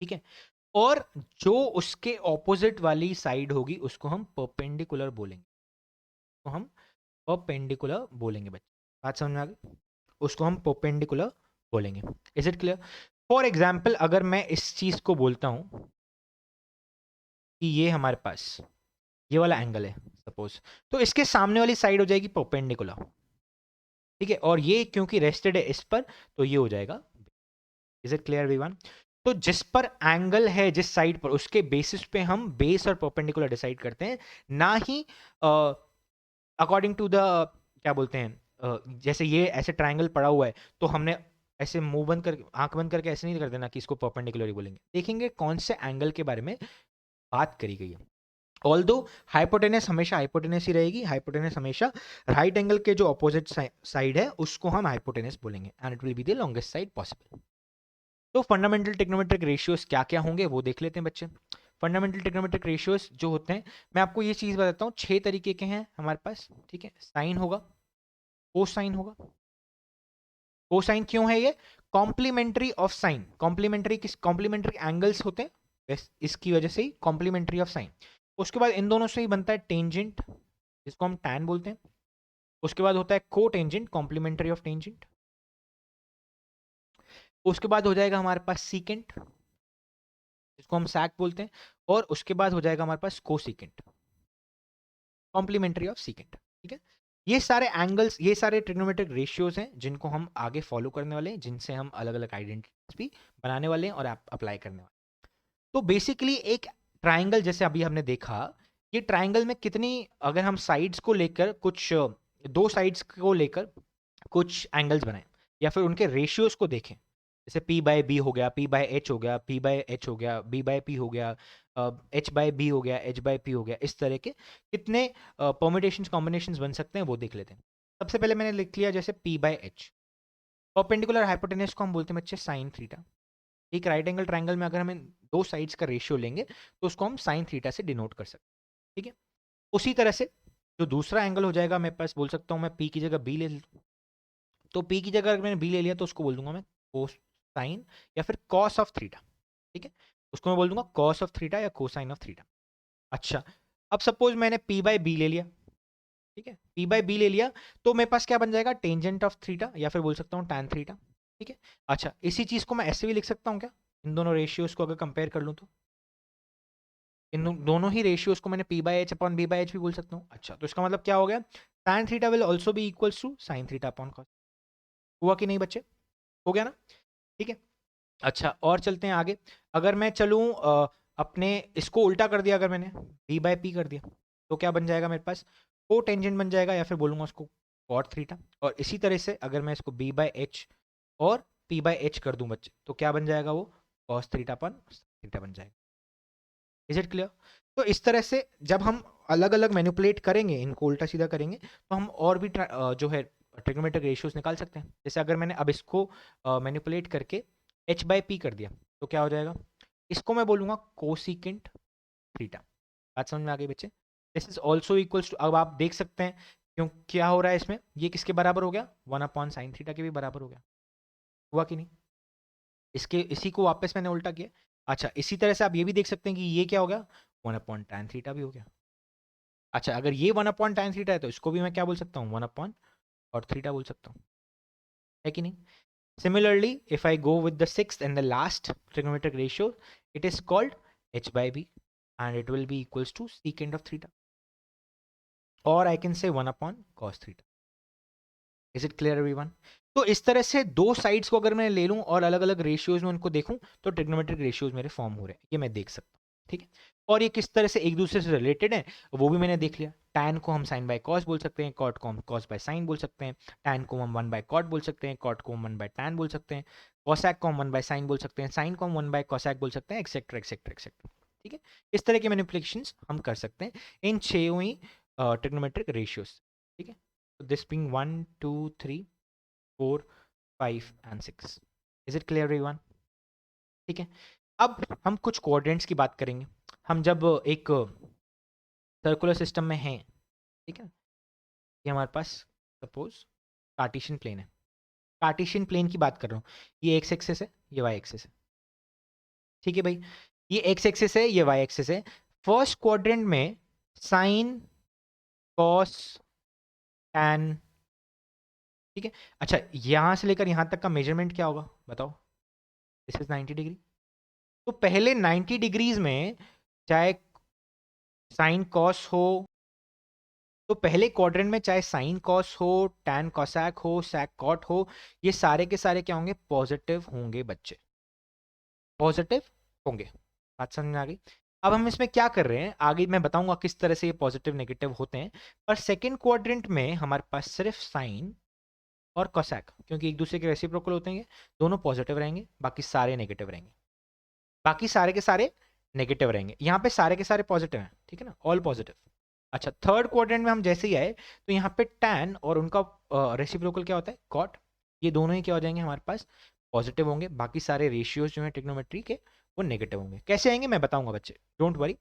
Speaker 1: ठीक है। और जो उसके ऑपोजिट वाली साइड होगी उसको हम परपेंडिकुलर बोलेंगे, तो हम परपेंडिकुलर बोलेंगे बच्चे। बात समझ में आ गई, उसको हम परपेंडिकुलर बोलेंगे। Is it clear. For example अगर मैं इस चीज को बोलता हूं, कि ये हमारे पास ये वाला एंगल है सपोज, तो इसके सामने वाली साइड हो जाएगी परपेंडिकुलर, ठीक है, और ये क्योंकि रेस्टेड है इस पर, तो ये हो जाएगा। Is it clear everyone? तो जिस पर एंगल है जिस साइड पर, उसके बेसिस पे हम बेस और परपेंडिकुलर डिसाइड करते हैं, ना ही अकॉर्डिंग टू द क्या बोलते हैं जैसे ये ऐसे ट्रायंगल पड़ा हुआ है तो हमने ऐसे मुंह बंद कर आंख बंद करके ऐसे नहीं कर देना कि इसको परपेंडिकुलर ही बोलेंगे। देखेंगे कौन से एंगल के बारे में बात करी गई है। ऑल्दो हाइपोटेनस हमेशा हाइपोटेनस ही रहेगी, हाइपोटेनस हमेशा राइट एंगल के जो अपोजिट साइड है उसको हम हाइपोटेनस बोलेंगे, and it will be the longest side possible. तो फंडामेंटल ट्रिग्नोमेट्रिक रेशियोज क्या क्या होंगे वो देख लेते हैं बच्चे। फंडामेंटल ट्रिग्नोमेट्रिक रेशियोज जो होते हैं, मैं आपको ये चीज बताता हूँ, 6 तरीके के हैं हमारे पास, ठीक है। साइन होगा, कोसाइन होगा। कोसाइन क्यों है ये? कॉम्प्लीमेंट्री ऑफ साइन, कॉम्प्लीमेंट्री किस कॉम्प्लीमेंट्री एंगल्स होते हैं, बस इसकी वजह से ही कॉम्प्लीमेंट्री ऑफ साइन। उसके बाद इन दोनों से ही बनता है टेंजेंट, जिसको हम टैन बोलते हैं। उसके बाद होता है को टेंजेंट, कॉम्प्लीमेंट्री ऑफ टेंजेंट। उसके बाद हो जाएगा हमारे पास सीकेंट, जिसको हम सैक बोलते हैं। और उसके बाद हो जाएगा हमारे पास कोसिकेंट, कॉम्प्लीमेंट्री ऑफ सीकेंट, ठीक है। ये सारे एंगल्स, ये सारे ट्रिग्नोमेट्रिक रेशियोज हैं जिनको हम आगे फॉलो करने वाले हैं, जिनसे हम अलग अलग आइडेंटिटीज भी बनाने वाले हैं और अप्लाई करने वाले हैं। तो बेसिकली एक ट्राइंगल जैसे अभी हमने देखा, ये ट्राइंगल में कितनी, अगर हम साइड्स को लेकर कुछ दो साइड्स को लेकर कुछ एंगल्स बनाएं या फिर उनके रेशियोज को देखें, जैसे P बाय बी हो गया, P बाय एच हो गया, P बाय एच हो गया, B बाय P हो गया, H बाय बी हो गया, H बाय P हो गया, इस तरह के कितने परम्यूटेशंस कॉम्बिनेशंस बन सकते हैं वो देख लेते हैं। सबसे पहले मैंने लिख लिया जैसे P by H, perpendicular hypotenuse को हम बोलते हैं बच्चे साइन थीटा। एक राइट एंगल ट्राइंगल में अगर हमें दो साइड्स का रेशियो लेंगे तो उसको हम साइन थीटा से डिनोट कर सकते हैं, ठीक है। उसी तरह से जो दूसरा एंगल हो जाएगा, मेरे पास बोल सकता हूँ मैं P की जगह B ले लूँ, तो P की जगह अगर मैंने B ले लिया तो उसको बोल दूंगा मैं कोस साइन या फिर कॉस ऑफ थीटा, ठीक है। उसको मैं बोल दूंगा कॉस ऑफ थीटा या कोसाइन ऑफ थीटा। अच्छा, अब सपोज मैंने P बाय बी ले लिया, ठीक है, P बाय बी ले लिया, तो मेरे पास क्या बन जाएगा, टेंजेंट ऑफ थीटा या फिर बोल सकता हूँ टैन थीटा, ठीक है। अच्छा, इसी चीज को मैं ऐसे भी लिख सकता हूँ क्या, इन दोनों रेशियोज को अगर कंपेयर कर लूँ तो इन दोनों ही रेशियोज को मैंने P by H upon B by H भी बोल सकता हूँ। अच्छा, तो इसका मतलब क्या हो गया, tan theta will also be equals to sine theta upon cos. हुआ कि नहीं बच्चे? हो गया ना, ठीक है। अच्छा, और चलते हैं आगे। अगर मैं चलूँ अपने इसको उल्टा कर दिया, अगर मैंने B बाय पी कर दिया, तो क्या बन जाएगा मेरे पास, को टेंजेंट बन जाएगा या फिर बोलूंगा उसको कॉट थीटा। और इसी तरह से अगर मैं इसको B बाय एच और P बाय एच कर दूं बच्चे, तो क्या बन जाएगा वो कॉस थीटा अपन थीटा बन जाएगा। Is it clear? तो इस तरह से जब हम अलग अलग मैनिपुलेट करेंगे, इनको उल्टा सीधा करेंगे, तो हम और भी जो है ट्रिग्नोमेट्रिक रेशियोज निकाल सकते हैं। जैसे अगर मैंने अब इसको मैनिपुलेट करके H बाय पी कर दिया, तो क्या हो जाएगा, इसको मैं बोलूंगा कोसिकेंट थीटा। बात समझ में आ गई बच्चे? This is also equals to, अब आप देख सकते हैं क्यों क्या हो रहा है इसमें, ये किसके बराबर हो गया, 1/sin थीटा के भी बराबर हो गया। हुआ कि नहीं? इसके इसी को वापस मैंने उल्टा किया। अच्छा, इसी तरह से आप ये भी देख सकते हैं कि ये क्या हो गया, 1/tan थीटा भी हो गया। अच्छा, अगर ये 1/tan थीटा है तो इसको भी मैं क्या बोल सकता हूँ, 1 और थीटा बोल सकता हूँ, है कि नहीं? Similarly, if I go with the sixth and the last trigonometric ratio, it is called h by b, and it will be equals to secant of theta, or I can say 1/cos theta. Is it clear everyone? तो इस तरह से दो sides को अगर मैं ले लूं और अलग अलग रेशियोज में उनको देखूं, तो ट्रिग्नोमेट्रिक रेशियोज मेरे फॉर्म हो रहे हैं, ये मैं देख सकता हूं, ठीक है। और ये किस तरह से एक दूसरे से रिलेटेड है वो भी मैंने देख लिया। टैन को हम साइन बाय कॉस बोल सकते हैं, कॉट को हम कॉस बाय साइन बोल सकते हैं, टैन को हम 1/कॉट बोल सकते हैं, कॉट को हम 1/टैन बोल सकते हैं, कॉसैक को हम 1/साइन बोल सकते हैं, साइन को हम 1/कॉसैक बोल सकते हैं, एक्सेट्रा एक्सेट्रा एक्सेट्रा, ठीक है। इस तरह के मैनिपुलेशंस हम कर सकते हैं इन छह ही ट्रिग्नोमेट्रिक रेशियोज, ठीक है। This being 1 2 3 4 5 and 6. Is it clear everyone? ठीक है। अब हम कुछ कोऑर्डिनेट्स की बात करेंगे। हम जब एक सर्कुलर सिस्टम में हैं, ठीक है, ये हमारे पास सपोज कार्टेशियन प्लेन है, कार्टेशियन प्लेन की बात कर रहा हूँ, ये एक्स एक्सिस है, ये वाई एक्सिस है, ठीक है भाई। ये एक्स एक्सिस है, ये वाई एक्सिस है। फर्स्ट क्वाड्रेंट में साइन कॉस टैन, ठीक है। अच्छा, यहां से लेकर यहां तक का मेजरमेंट क्या होगा बताओ, दिस इज 90 डिग्री। तो पहले 90 डिग्रीज में चाहे साइन कॉस हो, तो पहले क्वाड्रेंट में चाहे साइन कॉस हो, टैन कॉसैक हो, सैक कॉट हो, ये सारे के सारे क्या होंगे, पॉजिटिव होंगे बच्चे, पॉजिटिव होंगे। बात समझ में आ गई। अब हम इसमें क्या कर रहे हैं, आगे मैं बताऊंगा किस तरह से ये पॉजिटिव नेगेटिव होते हैं। पर सेकंड क्वाड्रेंट में हमारे पास सिर्फ साइन और कोसैक, क्योंकि एक दूसरे के रेसिप्रोकल होते हैं, दोनों पॉजिटिव रहेंगे, बाकी सारे नेगेटिव रहेंगे, बाकी सारे के सारे नेगेटिव रहेंगे। यहाँ पे सारे के सारे पॉजिटिव हैं, ठीक है ना, ऑल पॉजिटिव। अच्छा, थर्ड क्वाड्रेंट में हम जैसे ही आए तो यहाँ पे टैन और उनका रेसिप्रोकल क्या होता है, कॉट, ये दोनों ही क्या हो जाएंगे हमारे पास, पॉजिटिव होंगे, बाकी सारे रेशियोज जो है ट्रिग्नोमेट्री के वो नेगेटिव होंगे। कैसे आएंगे मैं बताऊंगा बच्चे, डोंट वरी,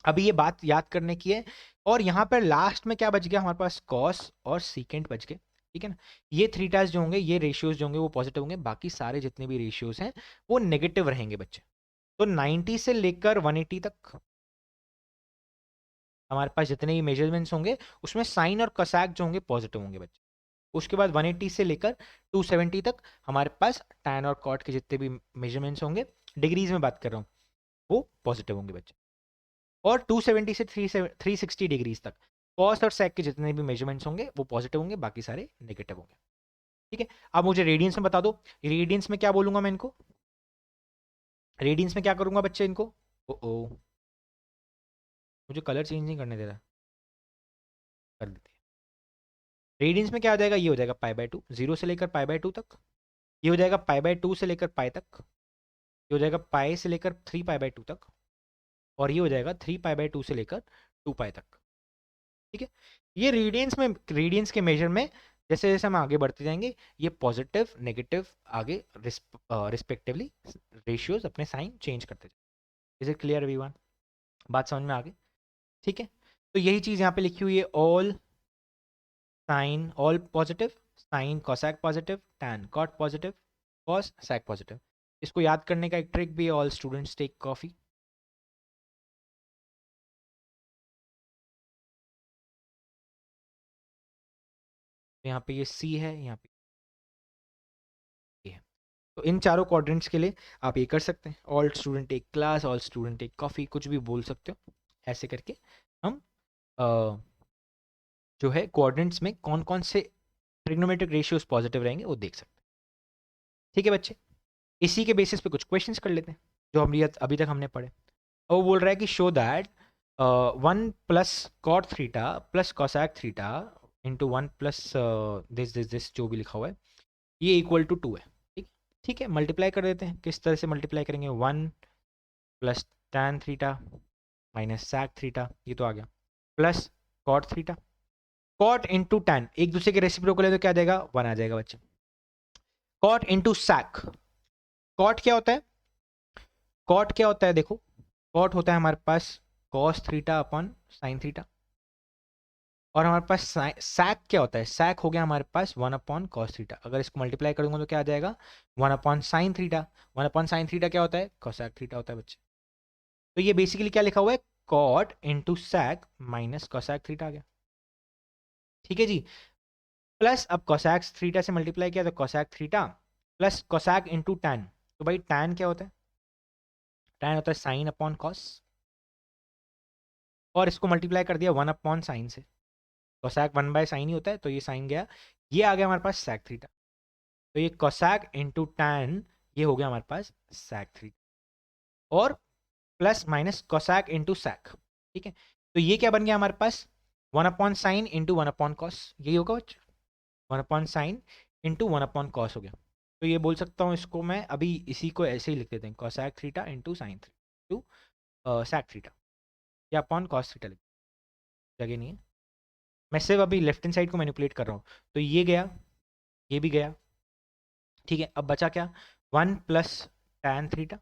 Speaker 1: अभी ये बात याद करने की है। और यहाँ पर लास्ट में क्या बच गया हमारे पास, कॉस और सीकेंट बच गए, ठीक है ना। ये थीटास जो होंगे, ये रेशियोज जो होंगे वो पॉजिटिव होंगे, बाकी सारे जितने भी रेशियोज हैं वो नेगेटिव रहेंगे बच्चे। तो 90 से लेकर 180 तक हमारे पास जितने भी मेजरमेंट्स होंगे उसमें साइन और कसाक जो होंगे पॉजिटिव होंगे बच्चे। उसके बाद 180 से लेकर 270 तक हमारे पास टैन और कॉट के जितने भी मेजरमेंट्स होंगे, डिग्रीज में बात कर रहा हूँ, वो पॉजिटिव होंगे बच्चे। और 270 से 360 डिग्रीज तक कॉस और सेक के जितने भी मेजरमेंट्स होंगे वो पॉजिटिव होंगे, बाकी सारे नेगेटिव होंगे, ठीक है। अब मुझे रेडियंस में बता दो, रेडियंस में क्या बोलूंगा मैं इनको, रेडियंस में क्या करूंगा बच्चे इनको, ओ मुझे कलर चेंज नहीं करने दे रहा, कर देते हैं। रेडियंस में क्या हो जाएगा, ये हो जाएगा पाई बाय टू, जीरो से लेकर पाई बाय टू तक, ये हो जाएगा पाई बाय टू से लेकर पाई तक, ये हो जाएगा पाई से लेकर 3 पाई बाय टू तक, और ये हो जाएगा 3 पाई बाय टू से लेकर 2 पाई तक, ठीक है। ये रेडियंस में, रेडियंस के मेजर में जैसे जैसे हम आगे बढ़ते जाएंगे ये पॉजिटिव नेगेटिव आगे रिस्पेक्टिवली रेशियोज अपने साइन चेंज करते जाए। इज इट क्लियर एवरीवन, बात समझ में आ गई, ठीक है। तो यही चीज यहाँ पे लिखी हुई है, all sine all positive, sine cosec positive, tan cot positive, cos sec positive. इसको याद करने का एक ट्रिक भी है, ऑल स्टूडेंट्स टेक कॉफी। यहाँ पे ये सी है, यहाँ पे ये है। तो इन चारों क्वाड्रेंट्स के लिए आप ये कर सकते हैं, all student take class, all student take coffee, कुछ भी बोल सकते हो। ऐसे करके हम जो है क्वाड्रेंट्स में कौन कौन से ट्रिग्नोमेट्रिक रेशियोज पॉजिटिव रहेंगे वो देख सकते हैं, ठीक है बच्चे। इसी के बेसिस पे कुछ क्वेश्चंस कर लेते हैं जो हम अभी तक हमने पढ़े। और वो बोल रहा है कि show that 1 plus cot theta plus cosec theta into 1 plus this जो भी लिखा हुआ है ये इक्वल टू 2 है, ठीक, ठीक है। मल्टीप्लाई कर देते हैं, किस तरह से मल्टीप्लाई करेंगे, 1 plus tan theta minus sec theta, ये तो आ गया, plus cot theta, cot into tan एक दूसरे के रेसिप्रोकल है तो क्या आ जाएगा, 1 आ जाएगा बच्चे। कॉट इंटू सैक, कॉट क्या होता है, कॉट क्या होता है देखो, कॉट होता है हमारे पास cos theta upon sine theta, और हमारे पास सैक क्या होता है, सैक हो गया हमारे पास 1 अपॉन कॉस थीटा। अगर इसको मल्टीप्लाई करूंगा तो क्या आ जाएगा, 1 upon sine theta, 1 upon sine theta क्या होता है, कॉसैक थीटा होता है बच्चे। तो ये बेसिकली क्या लिखा हुआ है, cot into sec minus cosec theta आ गया, ठीक है जी। प्लस अब कॉसैक थीटा से मल्टीप्लाई किया तो cosec theta plus cosec into tan, तो भाई टैन क्या होता है, टैन होता है साइन अपॉन कॉस, और इसको मल्टीप्लाई कर दिया 1 अपॉन साइन से, कोसैक 1 बाय साइन ही होता है तो ये साइन गया, ये आ गया हमारे पास sec थीटा, तो ये कोसैक इंटू टैन ये हो गया हमारे पास sec थीटा, और plus minus cosec into sec, ठीक है। तो ये क्या बन गया हमारे पास, 1 upon sine into 1 upon cos, यही होगा बच्चे, 1 upon sine into 1 upon cos हो गया। तो ये बोल सकता हूँ, इसको मैं अभी इसी को ऐसे ही लिख देते हैं, cosec theta into sine theta to sec theta, या अपॉन कॉस थीटा लिख, जगह नहीं है, मैं सिर्फ अभी लेफ्ट हैंड साइड को मैनिपुलेट कर रहा हूँ। तो ये गया, ये भी गया, ठीक है। अब बचा क्या, 1 plus tan theta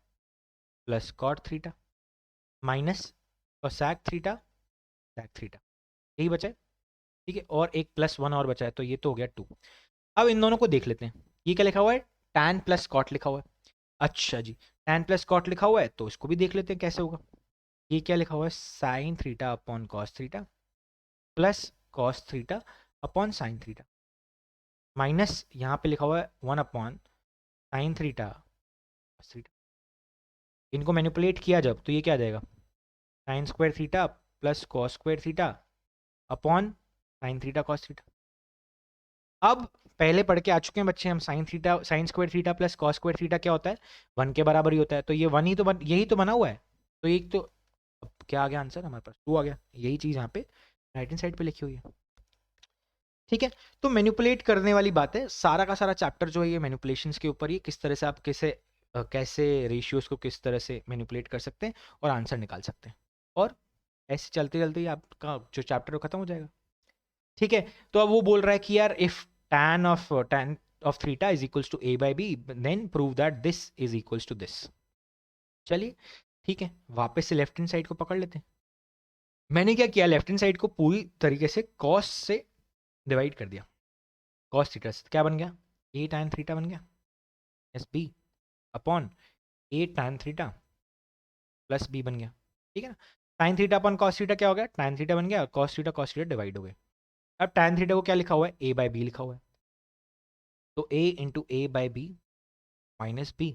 Speaker 1: plus cot theta minus cosec theta sec theta, यही बचा है, ठीक है। और एक प्लस 1 और बचा है, तो ये तो हो गया 2। अब इन दोनों को देख लेते हैं, ये क्या लिखा हुआ है, टैन प्लस कॉट लिखा हुआ है, अच्छा जी, टैन प्लस कॉट लिखा हुआ है तो इसको भी देख लेते हैं कैसे होगा। ये क्या लिखा हुआ है, sign theta upon cos theta plus cos theta upon sine theta minus यहाँ पे लिखा हुआ है 1 upon sine theta cos theta. इनको मैनिपुलेट किया जब तो ये क्या आ जाएगा, sign square theta plus cos square theta upon sine theta cos theta. अब पहले पढ़ के आ चुके हैं बच्चे हम, sign square theta plus cos square theta क्या होता है, 1 के बराबर ही होता है। तो ये 1 ही तो यही तो बना हुआ है। तो एक तो अब क्या आ गया आंसर हमारे पास, 2 आ गया। यही चीज़ यहाँ पे राइट हैंड साइड पे लिखी हुई है। ठीक है, तो मैनिपुलेट करने वाली बात है, सारा का सारा चैप्टर जो है ये मैनिपुलेशंस के ऊपर ही, किस तरह से आप कैसे रेशियोज को किस तरह से मैनिपुलेट कर सकते हैं और आंसर निकाल सकते हैं, और ऐसे चलते चलते ही आपका जो चैप्टर खत्म हो जाएगा। ठीक है, तो अब वो बोल रहा है कि यार if tan of theta is equals to a by b then prove that this is equals to this। चलिए ठीक है, वापस से लेफ्ट हैंड साइड को पकड़ लेते हैं। मैंने क्या किया, लेफ्ट हैंड साइड को पूरी तरीके से cos से डिवाइड कर दिया। cos थीटा से क्या बन गया, a tan थीटा बन गया, as B upon a tan theta plus b बन गया। ठीक है ना, sin theta upon cos theta क्या हो गया, tan थीटा बन गया, cos थीटा डिवाइड हो गए। अब tan थीटा को क्या लिखा हुआ है, a बाई बी लिखा हुआ है, तो a into A by B minus B.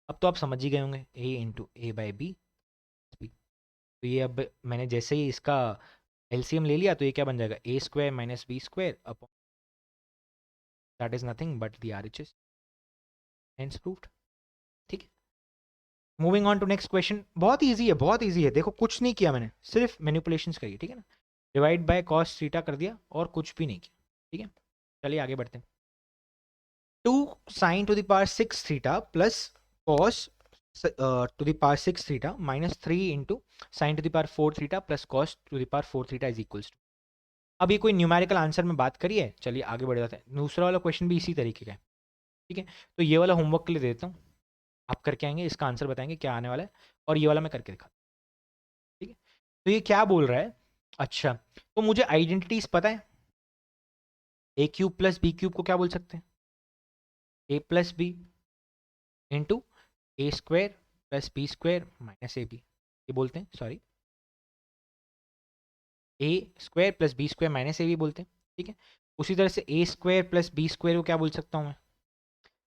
Speaker 1: अब तो आप समझ ही गए होंगे, a into A by B. तो ये अब मैंने जैसे ही इसका एलसीएम ले लिया तो ये क्या बन जाएगा, A square minus B square upon that is nothing but the RHS, hence proved. ठीक है, moving on to next question. बहुत इजी है, बहुत इजी है, देखो कुछ नहीं किया मैंने, सिर्फ मैनिपुलेशंस करी। ठीक है ना, डिवाइड बाय कॉस थीटा कर दिया और कुछ भी नहीं किया। ठीक है, चलिए आगे बढ़ते हैं। 2 sin to the power 6 theta plus cos to the power 6 theta minus 3 into sin to the power 4 theta plus cos to the power 4 theta is equals to। अब ये कोई न्यूमेरिकल आंसर में बात करी है, चलिए आगे बढ़ जाते हैं। दूसरा वाला क्वेश्चन भी इसी तरीके का है। ठीक है, तो ये वाला होमवर्क के लिए दे देता हूँ, आप करके आएंगे, इसका आंसर बताएंगे क्या आने वाला है, और ये वाला मैं करके दिखा। ठीक है, तो ये क्या बोल रहा है, अच्छा तो मुझे आइडेंटिटीज पता है, A cube plus B cube को क्या बोल सकते हैं, A plus B into A square plus B square minus A B, ये बोलते हैं, sorry A square plus B square minus A B बोलते हैं। ठीक है, उसी तरह से A square plus B square को क्या बोल सकता हूँ मैं,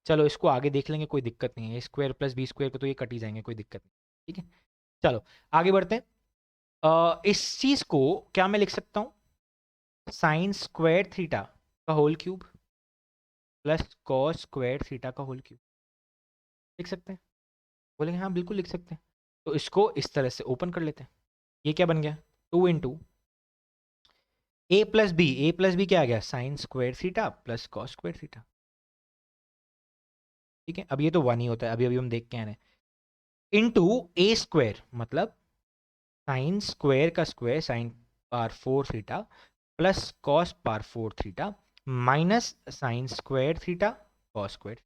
Speaker 1: चलो इसको आगे देख लेंगे, कोई दिक्कत नहीं है, ए स्क्वायर प्लस बी स्क्वायर को तो ये कट ही जाएंगे, कोई दिक्कत नहीं। ठीक है, चलो आगे बढ़ते हैं। इस चीज को क्या मैं लिख सकता हूँ, साइन स्क्वायर थीटा का whole cube plus cos square theta का होल क्यूब, लिख सकते हैं, बोलेंगे हाँ बिल्कुल लिख सकते हैं। तो इसको इस तरह से ओपन कर लेते हैं, ये क्या बन गया, 2 इंटू ए प्लस बी क्या आ गया, sine square theta plus cos square theta. ठीक है, अब ये तो 1 ही होता है, अभी अभी हम देख के आए हैं, इंटू ए स्क्वायर मतलब साइन स्क्वायर का square sine power 4 theta plus cos power 4 theta minus sign square theta cos square.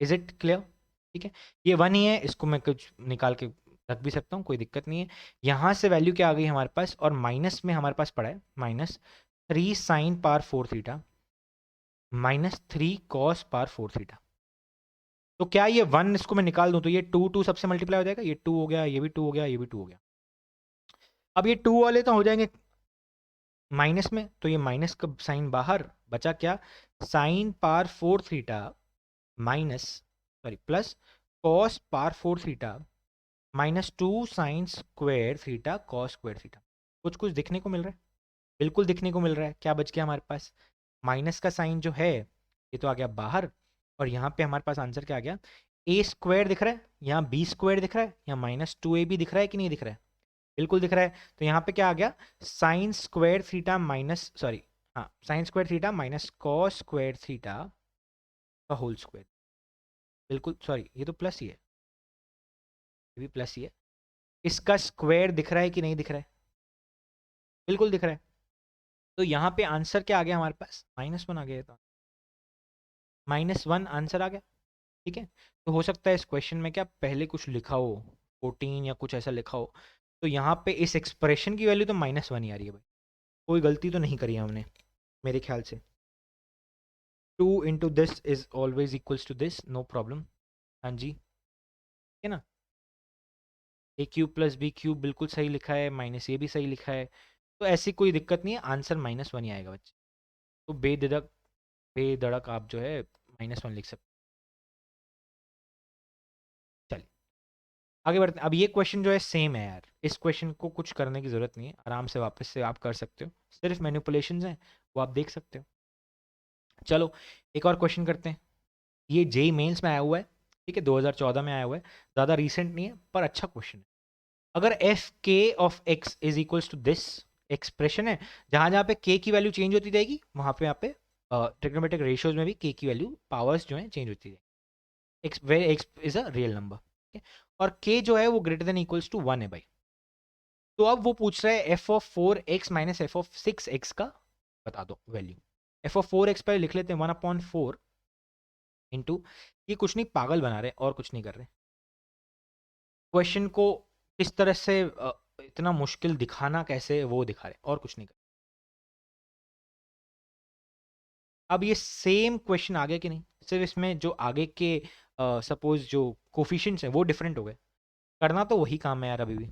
Speaker 1: Is it clear. ठीक है, ये 1 ही है, इसको मैं कुछ निकाल के रख भी सकता हूँ, कोई दिक्कत नहीं है। यहाँ से वैल्यू क्या आ गई हमारे पास, और माइनस में हमारे पास पड़ा है minus 3 sign power 4 theta minus 3 cos power 4 theta. तो क्या ये 1 इसको मैं निकाल दूं तो ये 2 सबसे मल्टीप्लाई हो जाएगा, ये 2 हो गया, ये भी 2 हो गया, ये भी 2 हो गया। अब ये 2 वाले तो हो जाएंगे माइनस में, तो ये माइनस का साइन बाहर, बचा क्या, sign power 4 theta minus sorry plus cos power 4 theta minus 2 sign square theta cos square theta. कुछ कुछ दिखने को मिल रहा है, बिल्कुल दिखने को मिल रहा है। क्या बच गया हमारे पास, माइनस का साइन जो है ये तो आ गया बाहर, और यहाँ पे हमारे पास आंसर क्या आ गया, ए स्क्वायर दिख रहा है, यहाँ बी स्क्वायर दिख रहा है, यहाँ माइनस 2 ए बी दिख रहा है कि नहीं दिख रहा है, बिल्कुल दिख रहा है। तो यहाँ पे क्या आ गया, sine square theta minus sorry हाँ sine square theta minus cos square theta का होल स्क्वायर। बिल्कुल सॉरी, ये तो प्लस ही है, ये भी प्लस ही है। इसका स्क्वायर दिख रहा है कि नहीं दिख रहा है, बिल्कुल दिख रहा है। तो यहाँ पे आंसर क्या आ गया हमारे पास, -1 आ गया, तो -1 आंसर आ गया। ठीक है, तो हो सकता है इस क्वेश्चन में क्या पहले कुछ लिखा हो, 14 या कुछ ऐसा लिखा हो, तो यहाँ पे इस एक्सप्रेशन की वैल्यू तो -1 ही आ रही है भाई, कोई गलती तो नहीं करी है हमने मेरे ख्याल से। 2 into this is always equals to this, no problem. हाँ जी, ठीक है ना, A cube plus B cube बिल्कुल सही लिखा है, माइनस ए भी सही लिखा है, तो ऐसी कोई दिक्कत नहीं है, आंसर -1 ही आएगा बच्चे। तो बेधड़क आप जो है -1 लिख सकते। चलिए आगे बढ़ते हैं। अब ये क्वेश्चन जो है सेम है यार, इस क्वेश्चन को कुछ करने की जरूरत नहीं है, आराम से वापस से आप कर सकते हो, सिर्फ मैनिपुलेशंस हैं वो आप देख सकते हो। चलो एक और क्वेश्चन करते हैं। ये जेई मेंस में आया हुआ है, ठीक है, 2014 में आया हुआ है, ज़्यादा रिसेंट नहीं है पर अच्छा क्वेश्चन है। अगर एफ के of x is equals to this, expression है जहां जहां पे के की वैल्यू चेंज होती जाएगी वहां पे यहाँ पे ट्रिग्नोमेट्रिक रेशियोज में भी के की वैल्यू पावर्स जो है चेंज होती है, x where x is a real number, ठीक है, और के जो है वो ग्रेटर देन इक्वल्स टू 1 है भाई। तो अब वो पूछ रहा है F of 4x minus F of 6x का बता दो वैल्यू। एफ ऑफ 4x पहले लिख लेते हैं 1/4 इंटू, ये कुछ नहीं पागल बना रहे और कुछ नहीं कर रहे, क्वेश्चन को किस तरह से इतना मुश्किल दिखाना कैसे वो दिखा रहे और कुछ नहीं कर। अब ये सेम क्वेश्चन आगे कि नहीं, सिर्फ इसमें जो आगे के सपोज जो कोफिशिएंट्स हैं वो डिफरेंट हो गए, करना तो वही काम है यार अभी भी।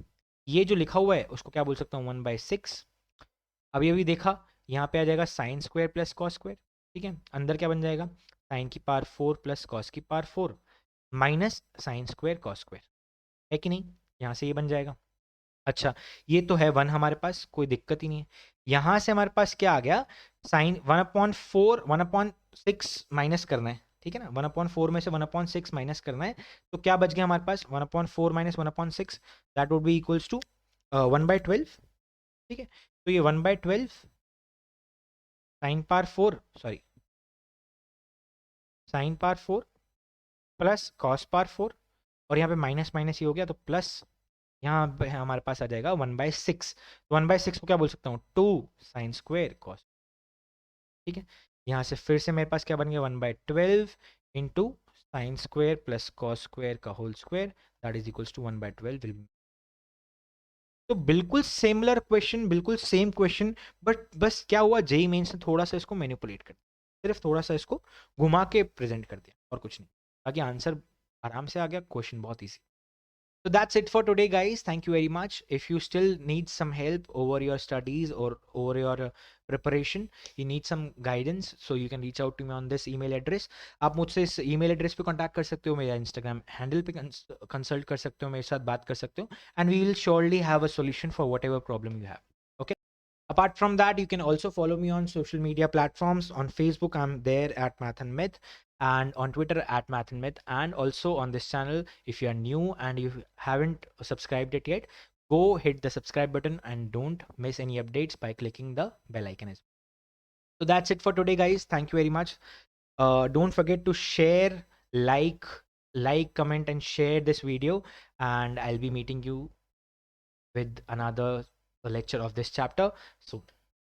Speaker 1: ये जो लिखा हुआ है उसको क्या बोल सकता हूँ 1/6। अभी अभी देखा यहाँ पे आ जाएगा sine square plus cos square, ठीक है, अंदर क्या बन जाएगा साइन की पावर 4 प्लस कॉस की power 4 minus sine square cos square, है कि नहीं, यहाँ से ये बन जाएगा। अच्छा ये तो है 1 हमारे पास, कोई दिक्कत ही नहीं है। यहाँ से हमारे पास क्या आ गया, साइन 1/4 1/6 माइनस करना है, ठीक है ना, 1/4 में से 1/6 माइनस करना है, तो क्या बच गया हमारे पास 1/4 minus 1/6, that would be equals to 1/12, ठीक है। तो ये 1/12 sine power 4 sorry sine power 4 plus cos power 4, और यहाँ पे माइनस माइनस ये हो गया तो प्लस, यहाँ पे हमारे पास आ जाएगा 1/6। 1/6 को क्या बोल सकता हूँ 2 साइन स्क्वेयर कॉस, ठीक है। यहाँ से फिर से मेरे पास क्या बन गया 1/12 into sine square plus cos square का whole square, that is equals to 1/12 विल। तो बिल्कुल सिमिलर क्वेश्चन, बिल्कुल सेम क्वेश्चन, बट बस क्या हुआ जेई मेंस ने थोड़ा सा इसको मैनिपुलेट कर दिया, सिर्फ थोड़ा सा इसको घुमा के प्रेजेंट कर दिया और कुछ नहीं, बाकी आंसर आराम से आ गया, क्वेश्चन बहुत easy. So that's it for today, guys. Thank you very much. If you still need some help over your studies or over your preparation, you need some guidance, so you can reach out to me on this email address. आप मुझसे इस email address पे contact कर सकते हो, मेरा Instagram handle पे consult कर सकते हो, मेरे साथ बात कर सकते हो, and we will surely have a solution for whatever problem you have. Okay. Apart from that, you can also follow me on social media platforms. On Facebook, I'm there at Math and Myth, and on Twitter at Math and Myth, and also on this channel. If you are new and you haven't subscribed it yet, go hit the subscribe button and don't miss any updates by clicking the bell icon as well. So that's it for today, guys. Thank you very much. Don't forget to share, comment, and share this video. And I'll be meeting you with another lecture of this chapter. So